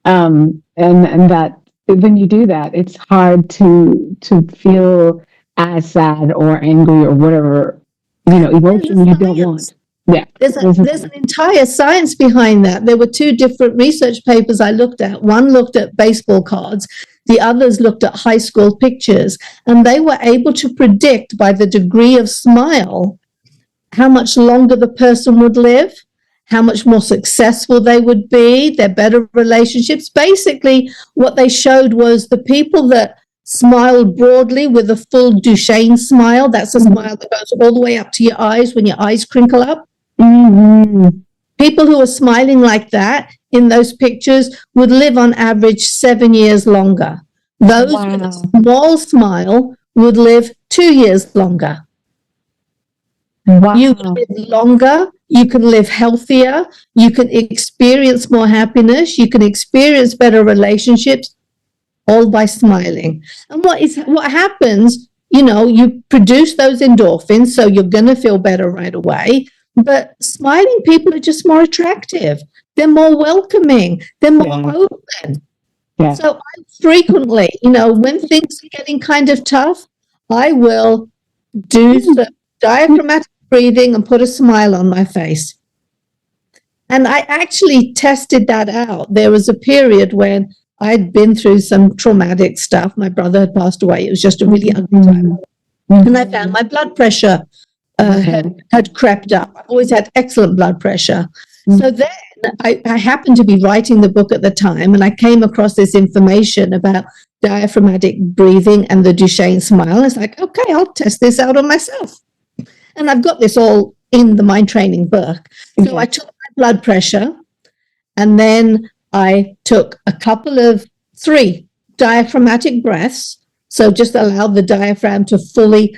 And that when you do that, it's hard to feel as sad or angry or whatever, emotion you don't want. Yeah. There's an entire science behind that. There were two different research papers I looked at. One looked at baseball cards, the others looked at high school pictures, and they were able to predict by the degree of smile how much longer the person would live, how much more successful they would be, their better relationships. Basically, what they showed was the people that smiled broadly with a full Duchenne smile, that's a smile that goes all the way up to your eyes when your eyes crinkle up. Mm-hmm. People who are smiling like that in those pictures would live on average 7 years longer. Those with a small smile would live 2 years longer. Wow. You live longer, you can live healthier, you can experience more happiness, you can experience better relationships, all by smiling. And what happens, you produce those endorphins, so you're going to feel better right away. But smiling people are just more attractive. They're more welcoming. They're more open. Yeah. So I frequently, when things are getting kind of tough, I will do some diaphragmatic breathing and put a smile on my face. And I actually tested that out. There was a period when I'd been through some traumatic stuff. My brother had passed away. It was just a really ugly time. And I found my blood pressure had crept up. I always had excellent blood pressure. So then I happened to be writing the book at the time, and I came across this information about diaphragmatic breathing and the Duchenne smile. It's like, okay, I'll test this out on myself. And I've got this all in the mind training book. So I took my blood pressure, and then I took 3 diaphragmatic breaths. So just allow the diaphragm to fully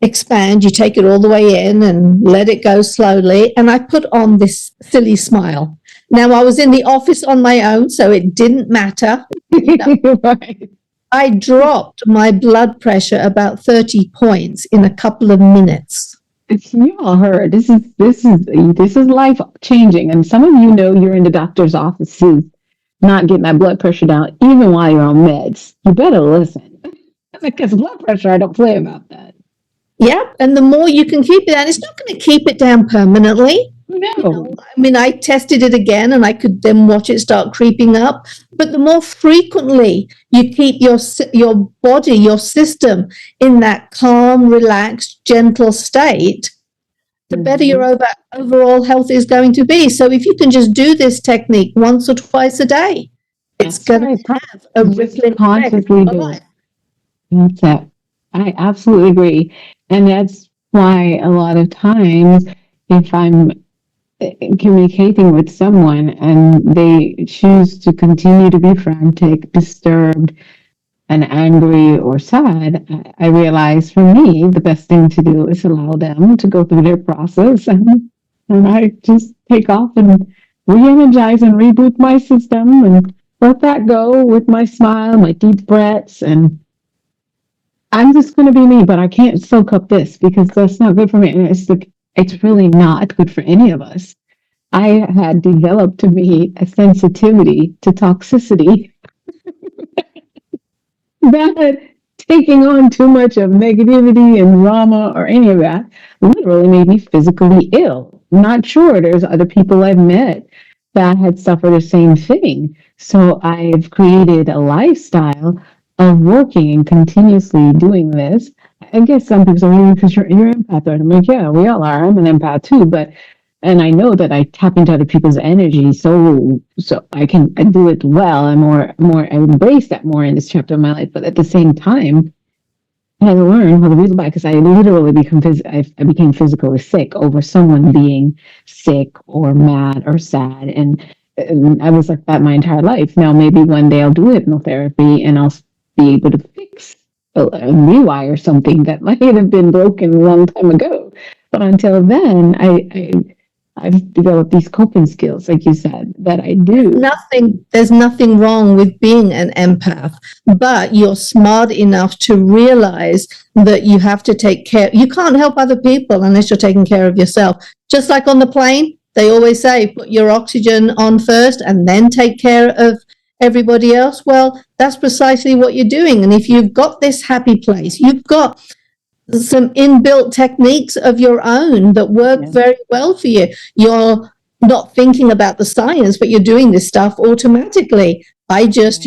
expand. You take it all the way in and let it go slowly. And I put on this silly smile. Now, I was in the office on my own, so it didn't matter. Right. I dropped my blood pressure about 30 points in a couple of minutes. You all heard this is life changing, and some of you're in the doctor's offices not getting that blood pressure down, even while you're on meds. You better listen, because blood pressure, I don't play about that. Yeah, and the more you can keep it down, it's not going to keep it down permanently. No. I tested it again, and I could then watch it start creeping up. But the more frequently you keep your body, your system in that calm, relaxed, gentle state, the better your overall health is going to be. So if you can just do this technique once or twice a day, it's going to have a rippling effect on your life. That's it. I absolutely agree. And that's why a lot of times, if I'm communicating with someone and they choose to continue to be frantic, disturbed, and angry or sad, I realized for me, the best thing to do is allow them to go through their process, and I just take off and re-energize and reboot my system and let that go with my smile, my deep breaths, and I'm just going to be me, but I can't soak up this because that's not good for me. And it's like, it's really not good for any of us. I had developed to me a sensitivity to toxicity that taking on too much of negativity and drama or any of that literally made me physically ill. I'm not sure. There's other people I've met that had suffered the same thing. So I've created a lifestyle of working and continuously doing this. I guess some people say, because you're an empath. Right? I'm like, yeah, we all are. I'm an empath too, but and I know that I tap into other people's energy, so I do it well. I'm more I embrace that more in this chapter of my life. But at the same time, I learned how to read back because I literally I became physically sick over someone being sick or mad or sad, and I was like that my entire life. Now maybe one day I'll do hypnotherapy and I'll be able to fix and rewire something that might have been broken a long time ago. But until then, I've developed these coping skills, like you said, that I do. There's nothing wrong with being an empath, but you're smart enough to realize that you have to take care. You can't help other people unless you're taking care of yourself. Just like on the plane, they always say, put your oxygen on first and then take care of everybody else. Well, that's precisely what you're doing. And if you've got this happy place, you've got some inbuilt techniques of your own that work very well for you. You're not thinking about the science, but you're doing this stuff automatically. I just,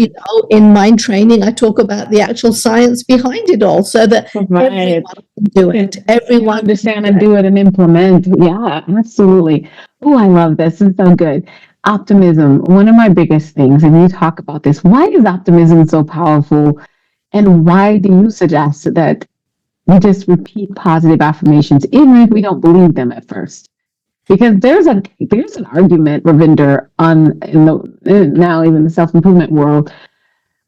in mind training, I talk about the actual science behind it all so that everyone can do it. Everyone understand and do it and implement. Yeah, absolutely. Oh, I love this. It's so good. Optimism, one of my biggest things, and you talk about this. Why is optimism so powerful? And why do you suggest that we just repeat positive affirmations, even if we don't believe them at first? Because there's an argument, Ravinder, now even the self-improvement world,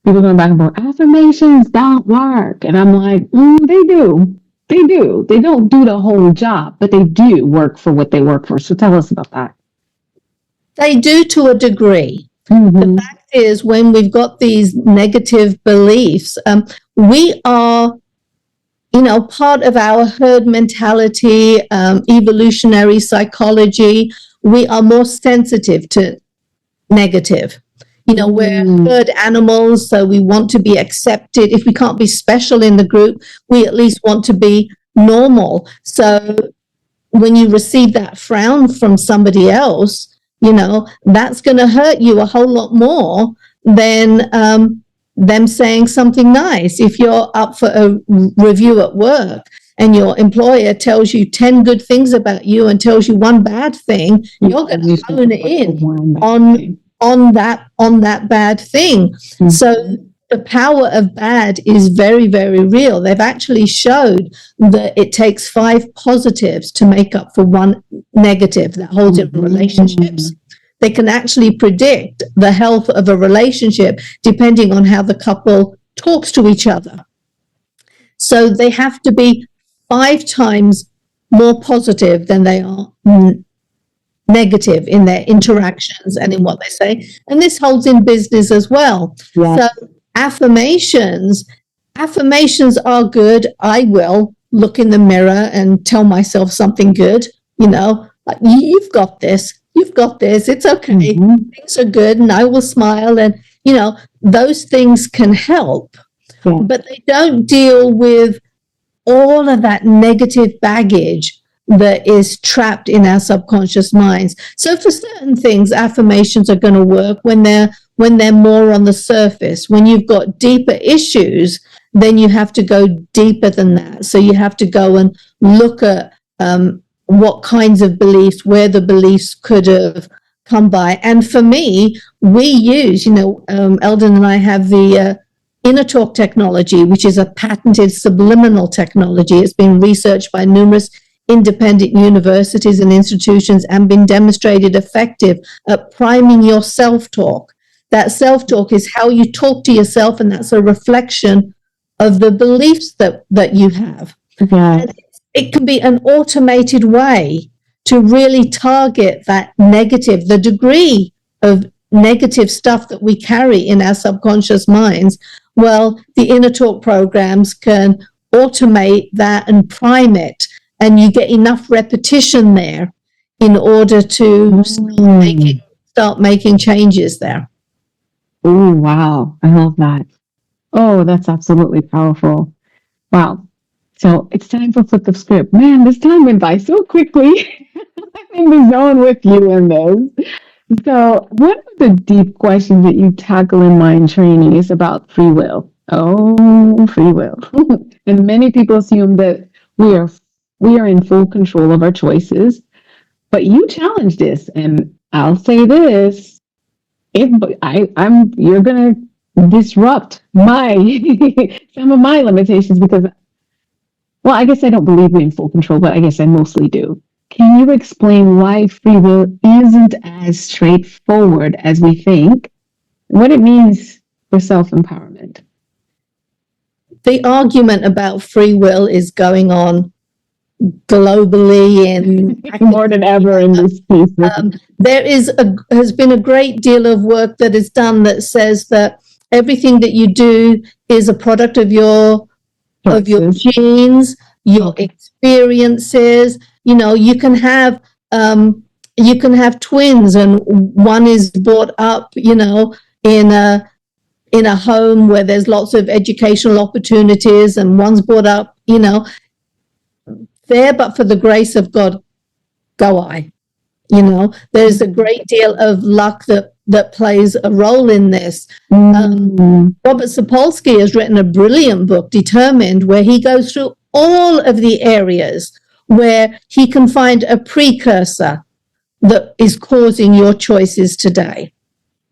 people going back and forth, affirmations don't work. And I'm like, they do. They do. They don't do the whole job, but they do work for what they work for. So tell us about that. They do to a degree. The fact is, when we've got these negative beliefs, we are part of our herd mentality, evolutionary psychology, we are more sensitive to negative. We're herd animals, so we want to be accepted. If we can't be special in the group, we at least want to be normal. So when you receive that frown from somebody else, that's going to hurt you a whole lot more than them saying something nice. If you're up for a review at work and your employer tells you 10 good things about you and tells you one bad thing, you're going to hone in on that bad thing. So the power of bad is very, very real. They've actually showed that it takes 5 positives to make up for 1 negative that holds in relationships. They can actually predict the health of a relationship depending on how the couple talks to each other. So they have to be 5 times more positive than they are negative in their interactions and in what they say. And this holds in business as well. So affirmations are good. I will look in the mirror and tell myself something good, like, you've got this. You've got this. It's okay. Things are good. And I will smile. And, those things can help. But they don't deal with all of that negative baggage that is trapped in our subconscious minds. So for certain things, affirmations are going to work when they're more on the surface. When you've got deeper issues, then you have to go deeper than that. So you have to go and look at what kinds of beliefs, where the beliefs could have come by. And for me, we use, Eldon and I have the inner talk technology, which is a patented subliminal technology. It's been researched by numerous independent universities and institutions and been demonstrated effective at priming your self-talk. That self-talk is how you talk to yourself, and that's a reflection of the beliefs that you have. Yeah. And it can be an automated way to really target that negative, the degree of negative stuff that we carry in our subconscious minds. Well, the inner talk programs can automate that and prime it, and you get enough repetition there in order to start making changes there. Oh, wow. I love that. Oh, that's absolutely powerful. Wow. So it's time for Flip the Script. Man, this time went by so quickly. I'm in the zone with you in this. So, one of the deep questions that you tackle in mind training is about free will. Oh, free will. And many people assume that we are in full control of our choices, but you challenge this, and I'll say this: if I'm you're gonna disrupt my some of my limitations because, well, I guess I don't believe in full control, but I guess I mostly do. Can you explain why free will isn't as straightforward as we think, and what it means for self-empowerment? The argument about free will is going on globally and More than ever in this piece. There has been a great deal of work that is done that says that everything that you do is a product of your genes, your experiences. You know, you can have twins, and one is brought up, you know, in a home where there's lots of educational opportunities, and one's brought up, you know, there, but for the grace of God, go I. You know, there's a great deal of luck that plays a role in this. Robert Sapolsky has written a brilliant book, Determined, where he goes through all of the areas where he can find a precursor that is causing your choices today.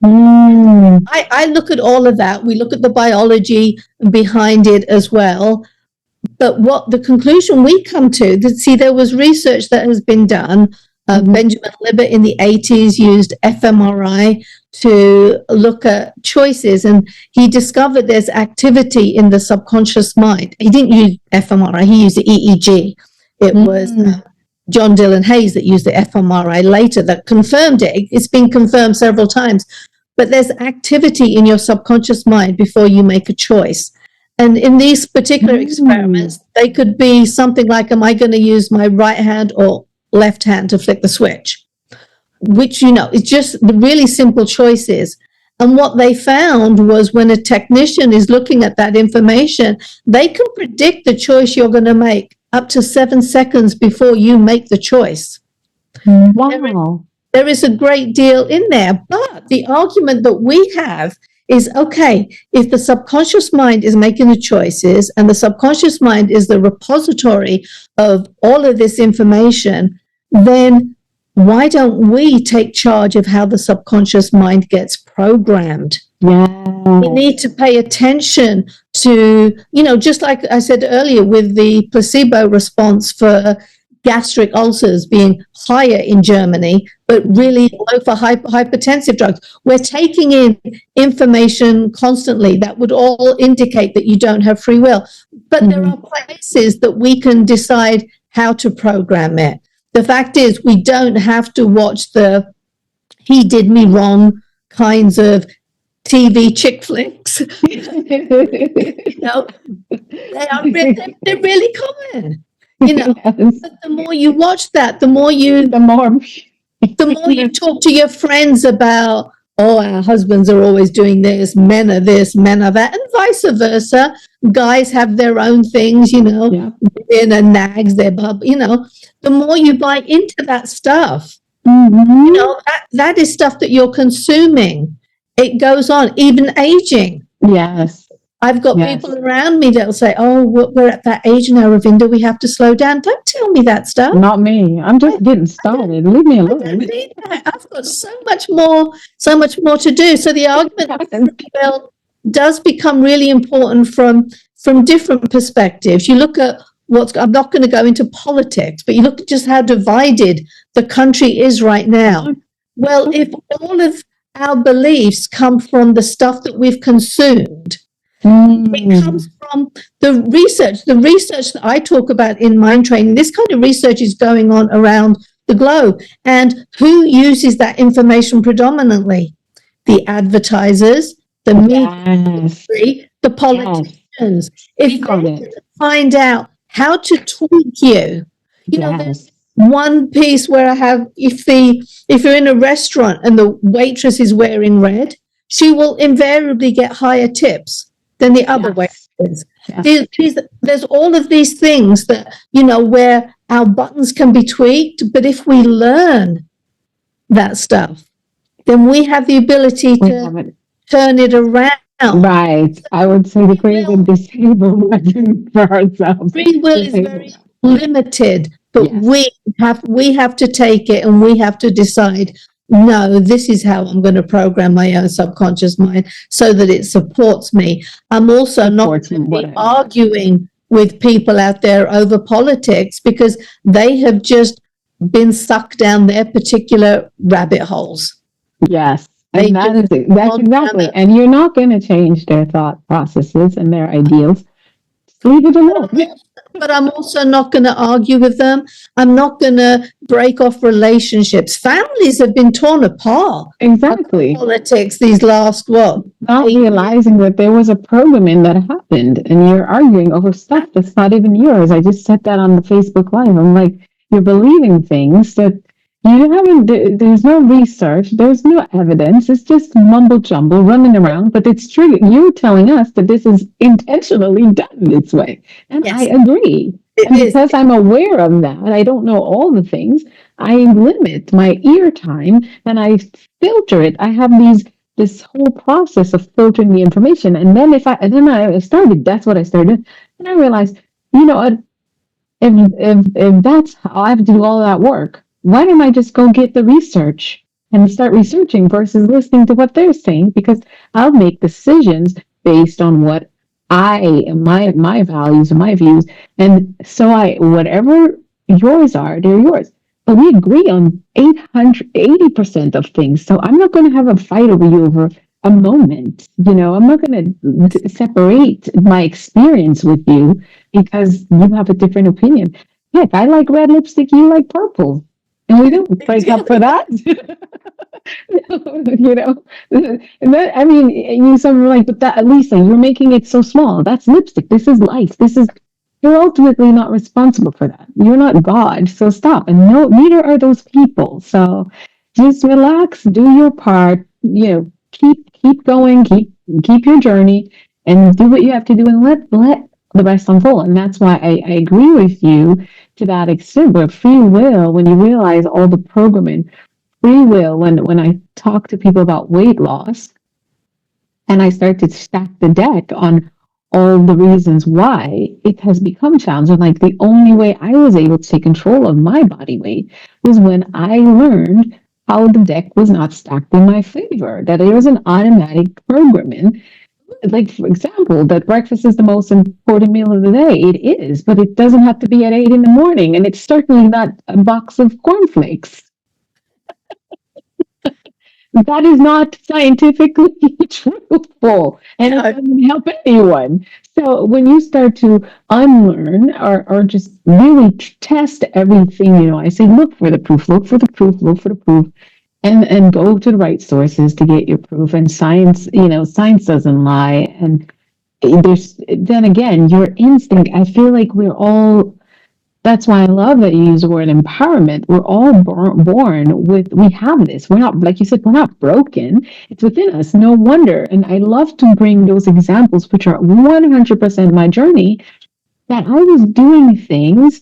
I look at all of that. We look at the biology behind it as well. But what the conclusion we come to, there was research that has been done. Benjamin Libet in the 80s used fMRI to look at choices, and he discovered there's activity in the subconscious mind. He didn't use fMRI, he used the EEG. It was John Dillon Hayes that used the fMRI later that confirmed it. It's been confirmed several times. But there's activity in your subconscious mind before you make a choice. And in these particular experiments, they could be something like, am I going to use my right hand or left hand to flick the switch? Which, you know, it's just the really simple choices. And what they found was when a technician is looking at that information, they can predict the choice you're going to make up to 7 seconds before you make the choice. Wow. There is a great deal in there. But the argument that we have is, okay, if the subconscious mind is making the choices and the subconscious mind is the repository of all of this information, then why don't we take charge of how the subconscious mind gets programmed? Yeah. We need to pay attention to, you know, just like I said earlier with the placebo response for gastric ulcers being higher in Germany, but really low for hypertensive drugs. We're taking in information constantly that would all indicate that you don't have free will. But there are places that we can decide how to program it. The fact is, we don't have to watch the he did me wrong kinds of TV chick flicks. You know, they're really common. You know, but the more you watch that, the more you talk to your friends about, oh, our husbands are always doing this, men are that, and vice versa. Guys have their own things, you know, women are nags, they're bub, you know. The more you buy into that stuff, you know, that is stuff that you're consuming. It goes on, even aging. Yes. I've got people around me that'll say, oh, we're at that age now, Ravinder, we have to slow down. Don't tell me that stuff. Not me. I'm just getting started. Leave me alone. I don't need that. I've got so much more to do. So the argument does become really important from different perspectives. You look at I'm not going to go into politics, but you look at just how divided the country is right now. Well, if all of our beliefs come from the stuff that we've consumed. It comes from the research that I talk about in mind training. This kind of research is going on around the globe. And who uses that information predominantly? The advertisers, the media industry, the politicians. If they find out how to tweak you, there's one piece where I have, if you're in a restaurant and the waitress is wearing red, she will invariably get higher tips than the other waitresses. There's all of these things that, where our buttons can be tweaked, but if we learn that stuff, then we have the ability to turn it around. Right. I would say to create a disabled version for ourselves. Free will is very limited, but we have to take it and we have to decide, no, this is how I'm going to program my own subconscious mind so that it supports me. I'm also not going to be arguing with people out there over politics because they have just been sucked down their particular rabbit holes. Yes. And that's exactly. And you're not going to change their thought processes and their ideals. Leave it alone. But I'm also not going to argue with them. I'm not going to break off relationships. Families have been torn apart. Exactly. Politics these last, not realizing that there was a programming that happened and you're arguing over stuff that's not even yours. I just said that on the Facebook Live. I'm like, you're believing things that you haven't, there's no research, there's no evidence, it's just mumble jumble running around, but it's true. You're telling us that this is intentionally done this way. And I agree. Because I'm aware of that, I don't know all the things, I limit my ear time and I filter it. I have this whole process of filtering the information. And then that's what I started. And I realized, if that's how I have to do all that work, why don't I just go get the research and start researching versus listening to what they're saying? Because I'll make decisions based on what my values and my views. And so whatever yours are, they're yours. But we agree on 80% of things. So I'm not going to have a fight over you over a moment. I'm not going to separate my experience with you because you have a different opinion. Heck, I like red lipstick, you like purple. And we don't break up for that. And that, I mean, some are like, but that, Alisa, you're making it so small. That's lipstick. This is life. You're ultimately not responsible for that. You're not God. So stop. And no, neither are those people. So just relax, do your part, keep going, keep your journey and do what you have to do and let the rest unfold. And that's why I agree with you to that extent. But free will, when you realize all the programming, free will, when I talk to people about weight loss and I start to stack the deck on all the reasons why it has become challenging, like the only way I was able to take control of my body weight was when I learned how the deck was not stacked in my favor, that there was an automatic programming. Like, for example, that breakfast is the most important meal of the day. It is, but it doesn't have to be at 8 in the morning. And it's certainly not a box of cornflakes. That is not scientifically truthful. And it doesn't help anyone. So when you start to unlearn or just really test everything, I say, look for the proof, and go to the right sources to get your proof. And science doesn't lie. And then again, your instinct, I feel like that's why I love that you use the word empowerment. We're all born with, we have this. We're not, like you said, we're not broken. It's within us. No wonder. And I love to bring those examples, which are 100% my journey, that I was doing things.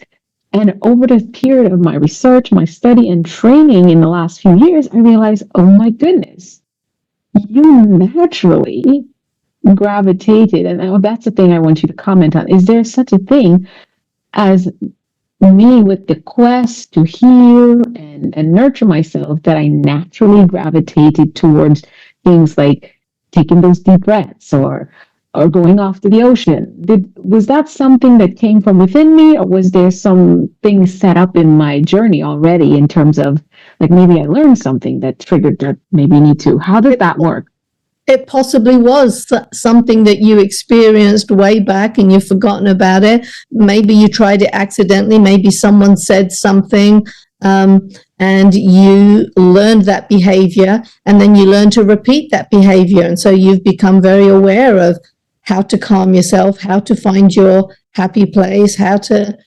And over the period of my research, my study and training in the last few years, I realized, oh my goodness, you naturally gravitated. And that's the thing I want you to comment on. Is there such a thing as me with the quest to heal and nurture myself that I naturally gravitated towards things like taking those deep breaths or going off to the ocean? Was that something that came from within me, or was there something set up in my journey already in terms of Like maybe I learned something that triggered that maybe you need to. How did that work? It possibly was something that you experienced way back and you've forgotten about it. Maybe you tried it accidentally. Maybe someone said something and you learned that behavior, and then you learn to repeat that behavior. And so you've become very aware of how to calm yourself, how to find your happy place, how to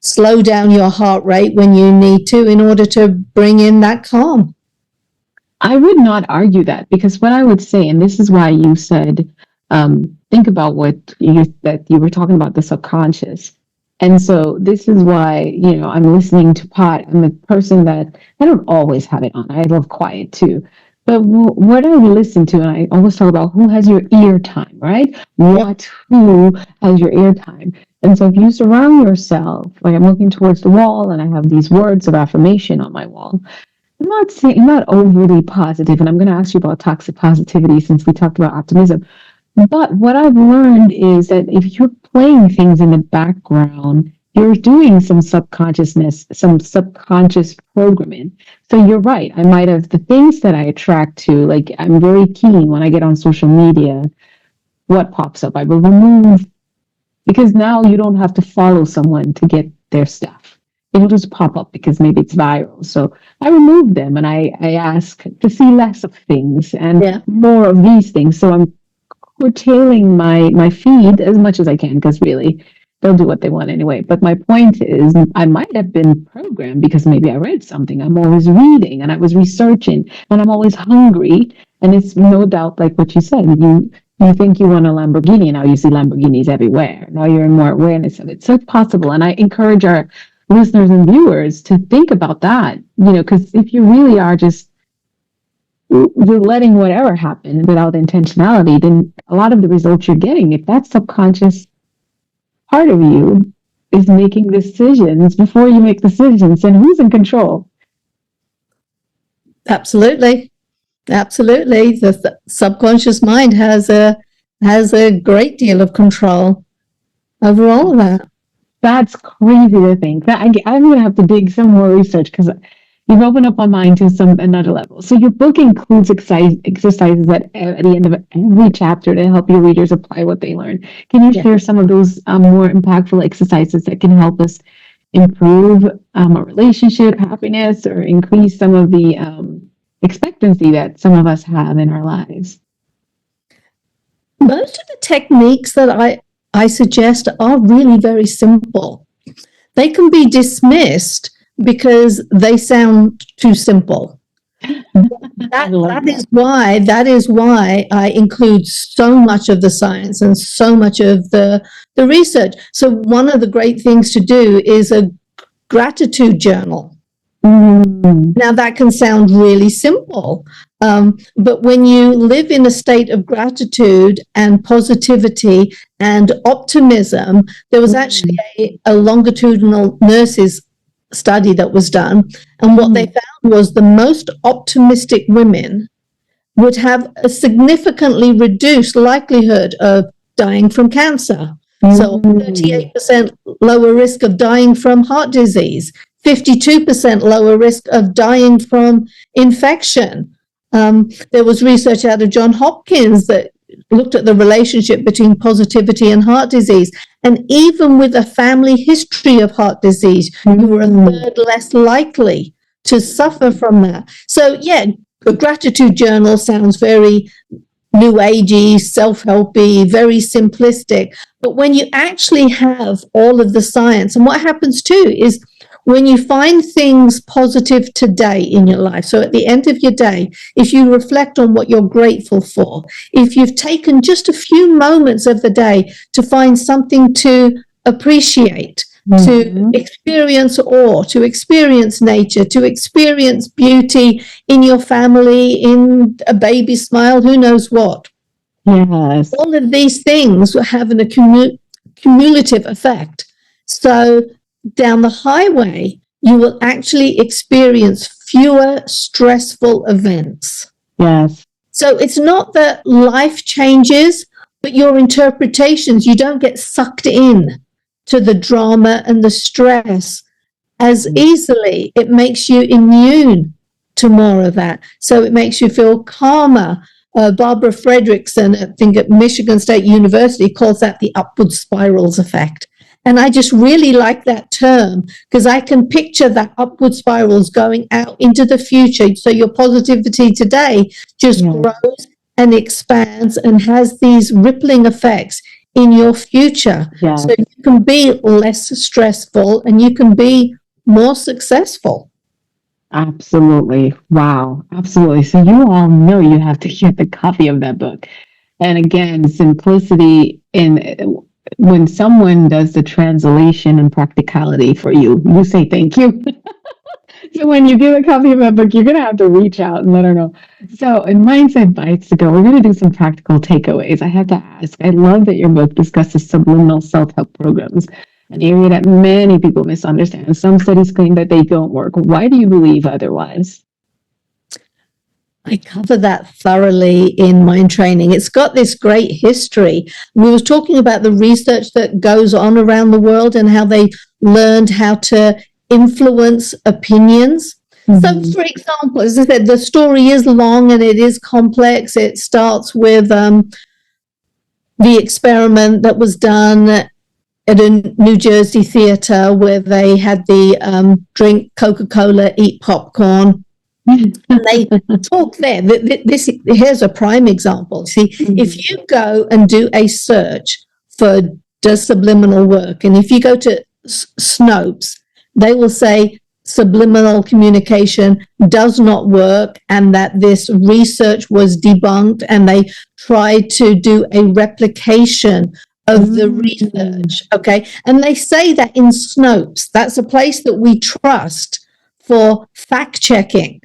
slow down your heart rate when you need to in order to bring in that calm. I would not argue that, because what I would say, and this is why you said, think about that you were talking about the subconscious. And so this is why, I'm listening to pot. I'm a person that I don't always have it on. I love quiet too. But what I listen to, and I always talk about who has your ear time, right? Who has your ear time? And so if you surround yourself, like I'm looking towards the wall and I have these words of affirmation on my wall. I'm not overly positive, and I'm going to ask you about toxic positivity since we talked about optimism. But what I've learned is that if you're playing things in the background, you're doing some subconscious programming. So you're right. I might have the things that I attract to, like I'm very keen when I get on social media, what pops up. I will remove, because now you don't have to follow someone to get their stuff. It'll just pop up because maybe it's viral. So I remove them and I ask to see less of things and more of these things. So I'm curtailing my feed as much as I can, because really they'll do what they want anyway. But my point is, I might have been programmed because maybe I read something. I'm always reading and I was researching and I'm always hungry. And it's no doubt like what you said, you think you want a Lamborghini, and now you see Lamborghinis everywhere. Now you're in more awareness of it. So it's possible. And I encourage our listeners and viewers to think about that, because if you really are just you're letting whatever happen without intentionality, then a lot of the results you're getting, if that subconscious part of you is making decisions before you make decisions, then who's in control? Absolutely. The subconscious mind has a great deal of control over all of that. That's crazy to think. I'm going to have to dig some more research, because you've opened up my mind to another level. So your book includes exercises at the end of every chapter to help your readers apply what they learn. Can you share some of those more impactful exercises that can help us improve a relationship, happiness, or increase some of the expectancy that some of us have in our lives? Most of the techniques that I suggest are really very simple. They can be dismissed because they sound too simple. That is why I include so much of the science and so much of the research. So one of the great things to do is a gratitude journal. Now that can sound really simple, but when you live in a state of gratitude and positivity and optimism, there was actually a longitudinal nurses study that was done, and what they found was the most optimistic women would have a significantly reduced likelihood of dying from cancer. So 38% lower risk of dying from heart disease, 52% lower risk of dying from infection. There was research out of Johns Hopkins that looked at the relationship between positivity and heart disease. And even with a family history of heart disease, you were a third less likely to suffer from that. So, a gratitude journal sounds very new agey, self-helpy, very simplistic. But when you actually have all of the science, and what happens too is when you find things positive today in your life, so at the end of your day, if you reflect on what you're grateful for, if you've taken just a few moments of the day to find something to appreciate, to experience awe, to experience nature, to experience beauty in your family, in a baby's smile, who knows what. Yes. All of these things have a cumulative effect. So down the highway, you will actually experience fewer stressful events. Yes. So it's not that life changes, but your interpretations, you don't get sucked in to the drama and the stress. as easily. It makes you immune to more of that. So it makes you feel calmer. Barbara Fredrickson, I think at Michigan State University, calls that the upward spirals effect. And I just really like that term because I can picture that upward spirals going out into the future. So your positivity today just grows and expands and has these rippling effects in your future. Yes. So you can be less stressful and you can be more successful. Absolutely. Wow. Absolutely. So you all know you have to get the copy of that book. And again, simplicity in when someone does the translation and practicality for you, you say thank you. So when you get a copy of that book, you're going to have to reach out and let her know. So in Mindset Bites to go, we're going to do some practical takeaways. I have to ask, I love that your book discusses subliminal self-help programs, an area that many people misunderstand. Some studies claim that they don't work. Why do you believe otherwise? I cover that thoroughly in Mind Training. It's got this great history. We were talking about the research that goes on around the world and how they learned how to influence opinions. So, for example, as I said, the story is long and it is complex. It starts with the experiment that was done at a New Jersey theater where they had the drink Coca-Cola, eat popcorn. And they talk there. Here's a prime example. See, if you go and do a search for does subliminal work, and if you go to Snopes, they will say subliminal communication does not work and that this research was debunked, and they tried to do a replication of the research. Okay. And they say that in Snopes, that's a place that we trust for fact checking.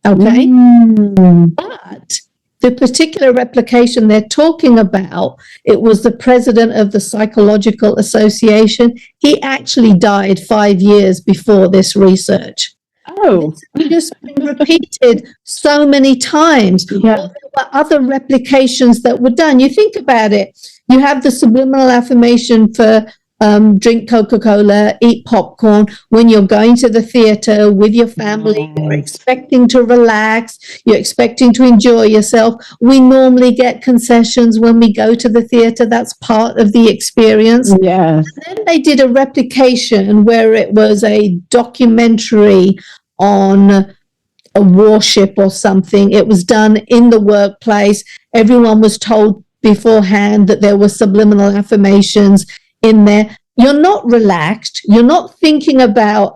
Okay. But the particular replication they're talking about, it was the president of the Psychological Association. He actually died 5 years before this research. Oh, It's just been repeated so many times. yeah. Or there were other replications that were done. You think about it. You have the subliminal affirmation for drink Coca-Cola, eat popcorn. When you're going to the theater with your family, you're expecting to relax, you're expecting to enjoy yourself. We normally get concessions when we go to the theater. That's part of the experience. Yes. And then they did a replication where it was a documentary on a warship or something. It was done in the workplace. Everyone was told beforehand that there were subliminal affirmations in there. You're not relaxed. You're not thinking about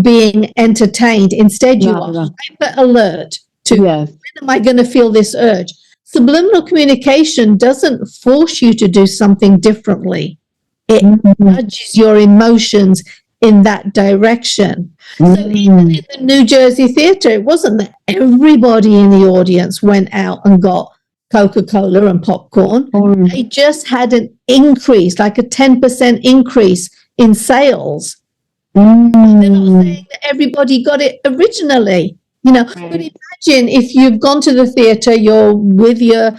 being entertained. Instead, you are hyper alert to when am I going to feel this urge? Subliminal communication doesn't force you to do something differently. It nudges your emotions in that direction. So even in the New Jersey theater, it wasn't that everybody in the audience went out and got Coca-Cola and popcorn. They just had an increase, like a 10% increase in sales. They're not saying that everybody got it originally, but imagine if you've gone to the theater, you're with your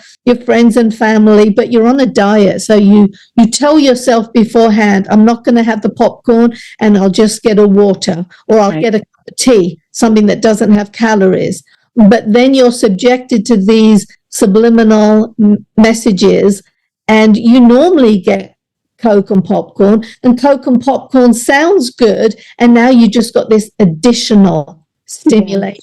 friends and family, but you're on a diet. So you tell yourself beforehand, I'm not going to have the popcorn and I'll just get a water, or I'll get a cup of tea, something that doesn't have calories. But then you're subjected to these subliminal messages, and you normally get Coke and popcorn, and Coke and popcorn sounds good, and now you just got this additional stimulation.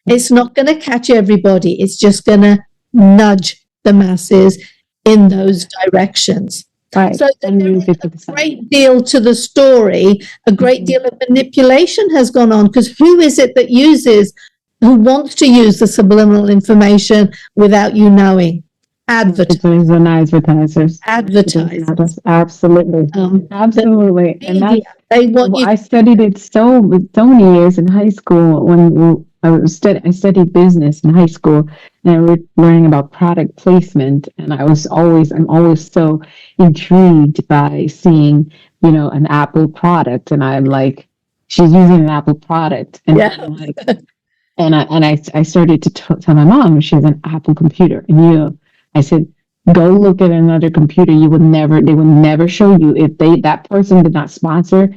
It's not going to catch everybody. It's just going to nudge the masses in those directions. Right. So there's a great deal to the story. A great deal of manipulation has gone on, because who is it that who wants to use the subliminal information without you knowing? Advertisers. Absolutely. Absolutely. And I studied it so many years in high school. When I studied business in high school, and I was learning about product placement. And I'm always so intrigued by seeing, an Apple product. And I'm like, she's using an Apple product. And I'm like, and I started to tell my mom she has an Apple computer. And I said, go look at another computer. They would never show you if that person did not sponsor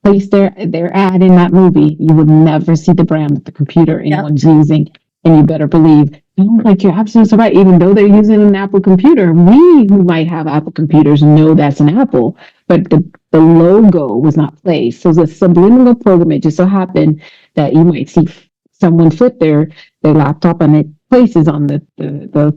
place their ad in that movie, you would never see the brand of the computer Yeah. anyone's using. And you better believe, like you're absolutely right. Even though they're using an Apple computer, we who might have Apple computers know that's an Apple, but the logo was not placed. So the subliminal program, it just so happened that you might see someone flip their laptop and it places on the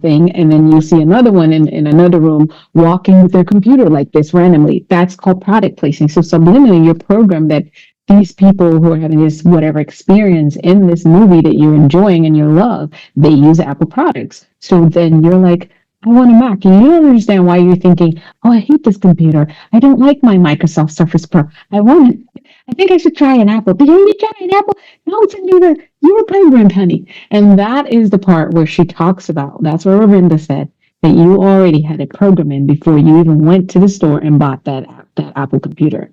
thing, and then you see another one in another room walking with their computer like this randomly. That's called product placing. So subliminally, your program that these people who are having this whatever experience in this movie that you're enjoying and you love, they use Apple products. So then you're like, I want a Mac. And you don't understand why you're thinking, oh, I hate this computer. I don't like my Microsoft Surface Pro. I think I should try an Apple. Did you try an Apple? No, it's a newer program, honey. And that is the part where she talks about, that's where Ravinder said that you already had a program in before you even went to the store and bought that Apple computer.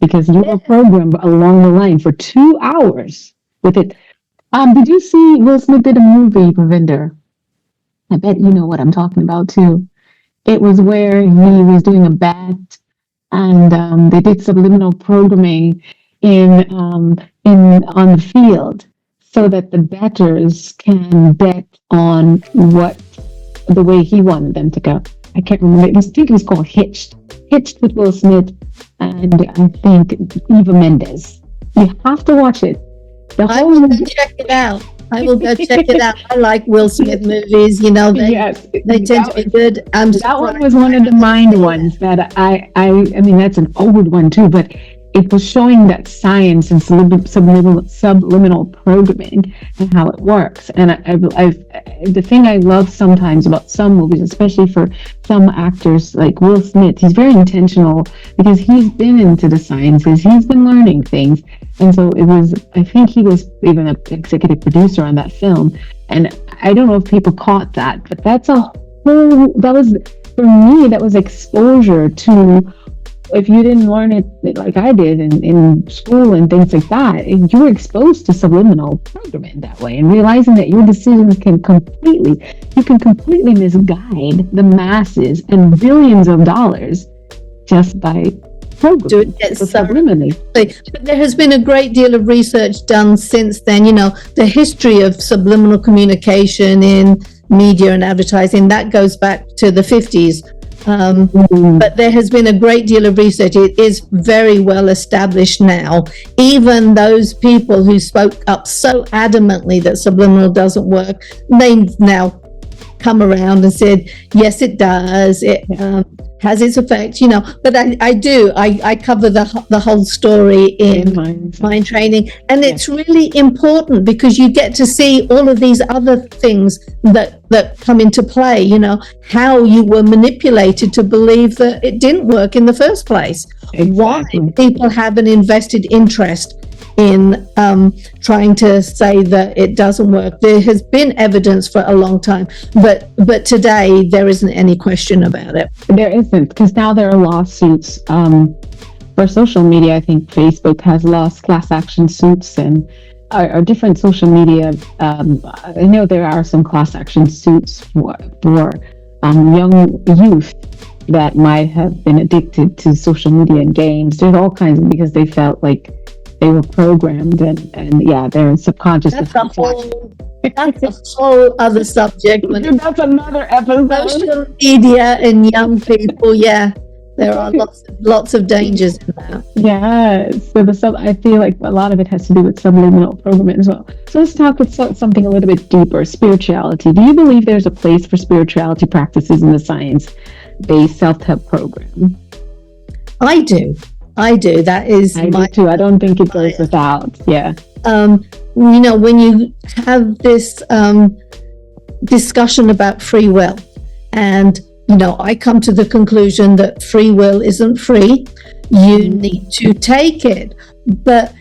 Because you were programmed along the line for 2 hours with it. Did you see Will Smith did a movie, Ravinder? I bet you know what I'm talking about too. It was where he was doing a bet, and they did subliminal programming in on the field so that the bettors can bet on what the way he wanted them to go. I can't remember. I think it was called Hitched with Will Smith and I think Eva Mendes. You have to watch it. I will go check it out. I will go check it out. I like Will Smith movies. You know, they tend to be good. That one was one of the mind ones that I mean, that's an old one too, but it was showing that science and subliminal programming and how it works. And the thing I love sometimes about some movies, especially for some actors like Will Smith, he's very intentional because he's been into the sciences, he's been learning things. And so I think he was even an executive producer on that film. And I don't know if people caught that, but for me, that was exposure to, if you didn't learn it like I did in school and things like that, you were exposed to subliminal programming that way, and realizing that your decisions can completely misguide the masses and billions of dollars just by programming subliminally. But there has been a great deal of research done since then. You know, the history of subliminal communication in media and advertising, that goes back to the 50s. But there has been a great deal of research. It is very well established now. Even those people who spoke up so adamantly that subliminal doesn't work, they now come around and said, yes, it does. It has its effect, you know. But I cover the whole story in mind training, and it's really important because you get to see all of these other things that come into play. You know, how you were manipulated to believe that it didn't work in the first place. Exactly. Why people have an invested interest in trying to say that it doesn't work. There has been evidence for a long time, but today there isn't any question about it. There isn't, because now there are lawsuits for social media. I think Facebook has lost class action suits, and are different social media. I know there are some class action suits for young youth that might have been addicted to social media and games. There's all kinds of, because they felt like they were programmed, and yeah, they're subconscious. That's a whole other subject. That's another episode. Social media and young people, yeah, there are lots of dangers in that. Yes, so I feel like a lot of it has to do with subliminal programming as well. So let's talk about something a little bit deeper: spirituality. Do you believe there's a place for spirituality practices in the science-based self-help program? I do. That is I do too. I don't think it goes without. Yeah. You know, when you have this discussion about free will, and you know, I come to the conclusion that free will isn't free. You need to take it. But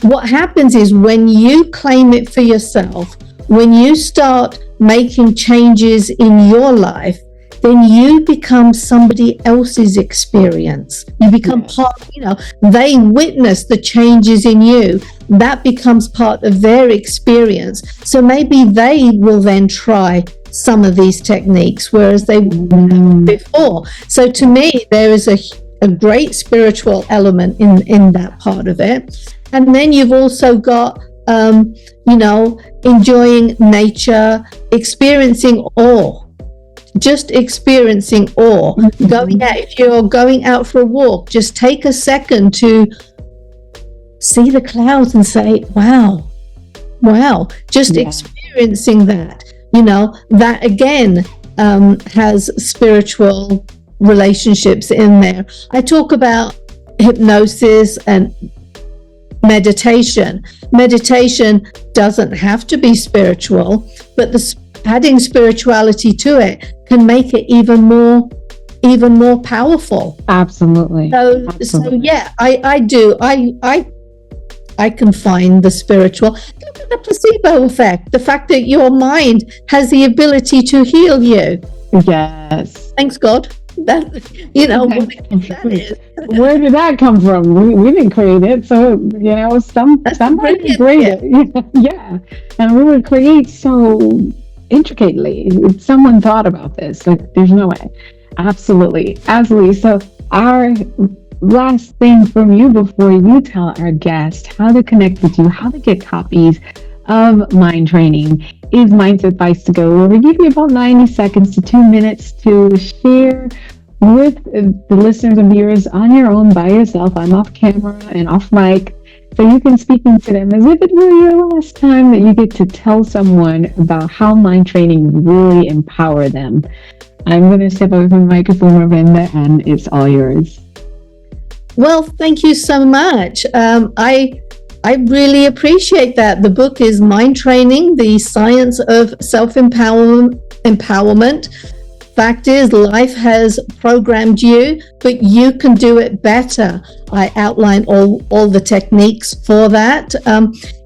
what happens is, when you claim it for yourself, when you start making changes in your life, then you become somebody else's experience. You become part, you know, they witness the changes in you. That becomes part of their experience. So maybe they will then try some of these techniques, whereas they wouldn't before. So to me, there is a a great spiritual element in that part of it. And then you've also got, enjoying nature, experiencing awe. Just experiencing awe. Going out, if you're going out for a walk, just take a second to see the clouds and say, wow. Just experiencing that, that again has spiritual relationships in there. I talk about hypnosis and meditation. Meditation doesn't have to be spiritual, but adding spirituality to it can make it even more powerful. Absolutely. So yeah, I do. I can find the spiritual. Look at the placebo effect. The fact that your mind has the ability to heal you. Yes. Thanks God. That that is. Where did that come from? We didn't create it, so somebody created it. Yeah, and we would create so intricately. Someone thought about this. Like, there's no way. Absolutely. So our last thing from you before you tell our guest how to connect with you, how to get copies of Mind Training, is Mindset Advice to Go, where we give you about 90 seconds to 2 minutes to share with the listeners and viewers on your own by yourself. I'm off camera and off mic, so you can speak into them as if it were your last time that you get to tell someone about how Mind Training really empower them. I'm going to step away from the microphone, Ravinder, and it's all yours. Well, thank you so much. I really appreciate that. The book is Mind Training, The Science of Self-Empowerment. Fact is, life has programmed you, but you can do it better. I outline all the techniques for that.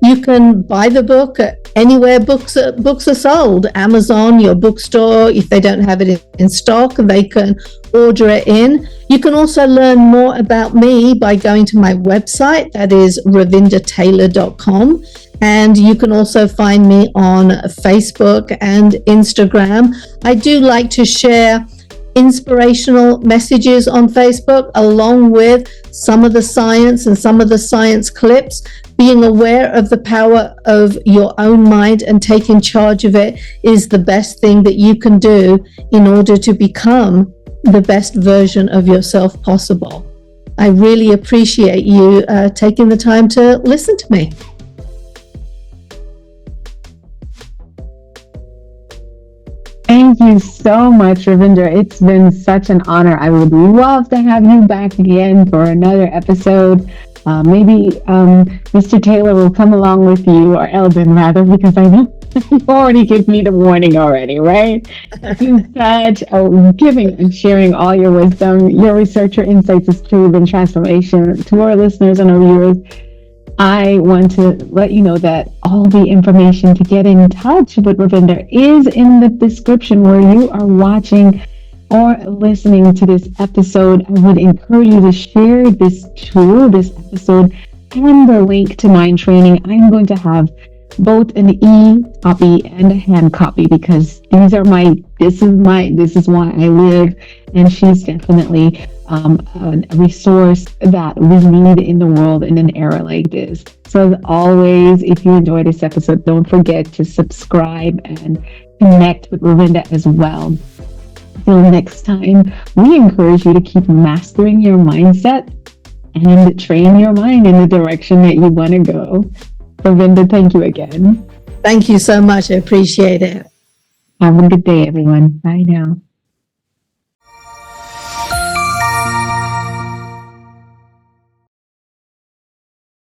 You can buy the book anywhere books are sold. Amazon, your bookstore. If they don't have it in stock, they can order it in. You can also learn more about me by going to my website. That is ravindertaylor.com. And you can also find me on Facebook and Instagram. I do like to share inspirational messages on Facebook, along with some of the science and some of the science clips. Being aware of the power of your own mind and taking charge of it is the best thing that you can do in order to become the best version of yourself possible. I really appreciate you taking the time to listen to me. Thank you so much, Ravinder. It's been such an honor. I would love to have you back again for another episode. Maybe Mr. Taylor will come along with you, or Eldon rather, because I know you already gave me the warning already, right? You're such giving and sharing all your wisdom. Your research, your insights is truly been transformation to our listeners and our viewers. I want to let you know that all the information to get in touch with Ravinder is in the description where you are watching or listening to this episode. I would encourage you to share this episode, and the link to Mind Training. I'm going to have both an e-copy and a hand copy, because this is why I live, and she's definitely a resource that we need in the world in an era like this. So as always, if you enjoyed this episode, don't forget to subscribe and connect with Ravinder as well. Till next time, we encourage you to keep mastering your mindset and train your mind in the direction that you want to go. Ravinder, thank you again. Thank you so much. I appreciate it. Have a good day, everyone. Bye now.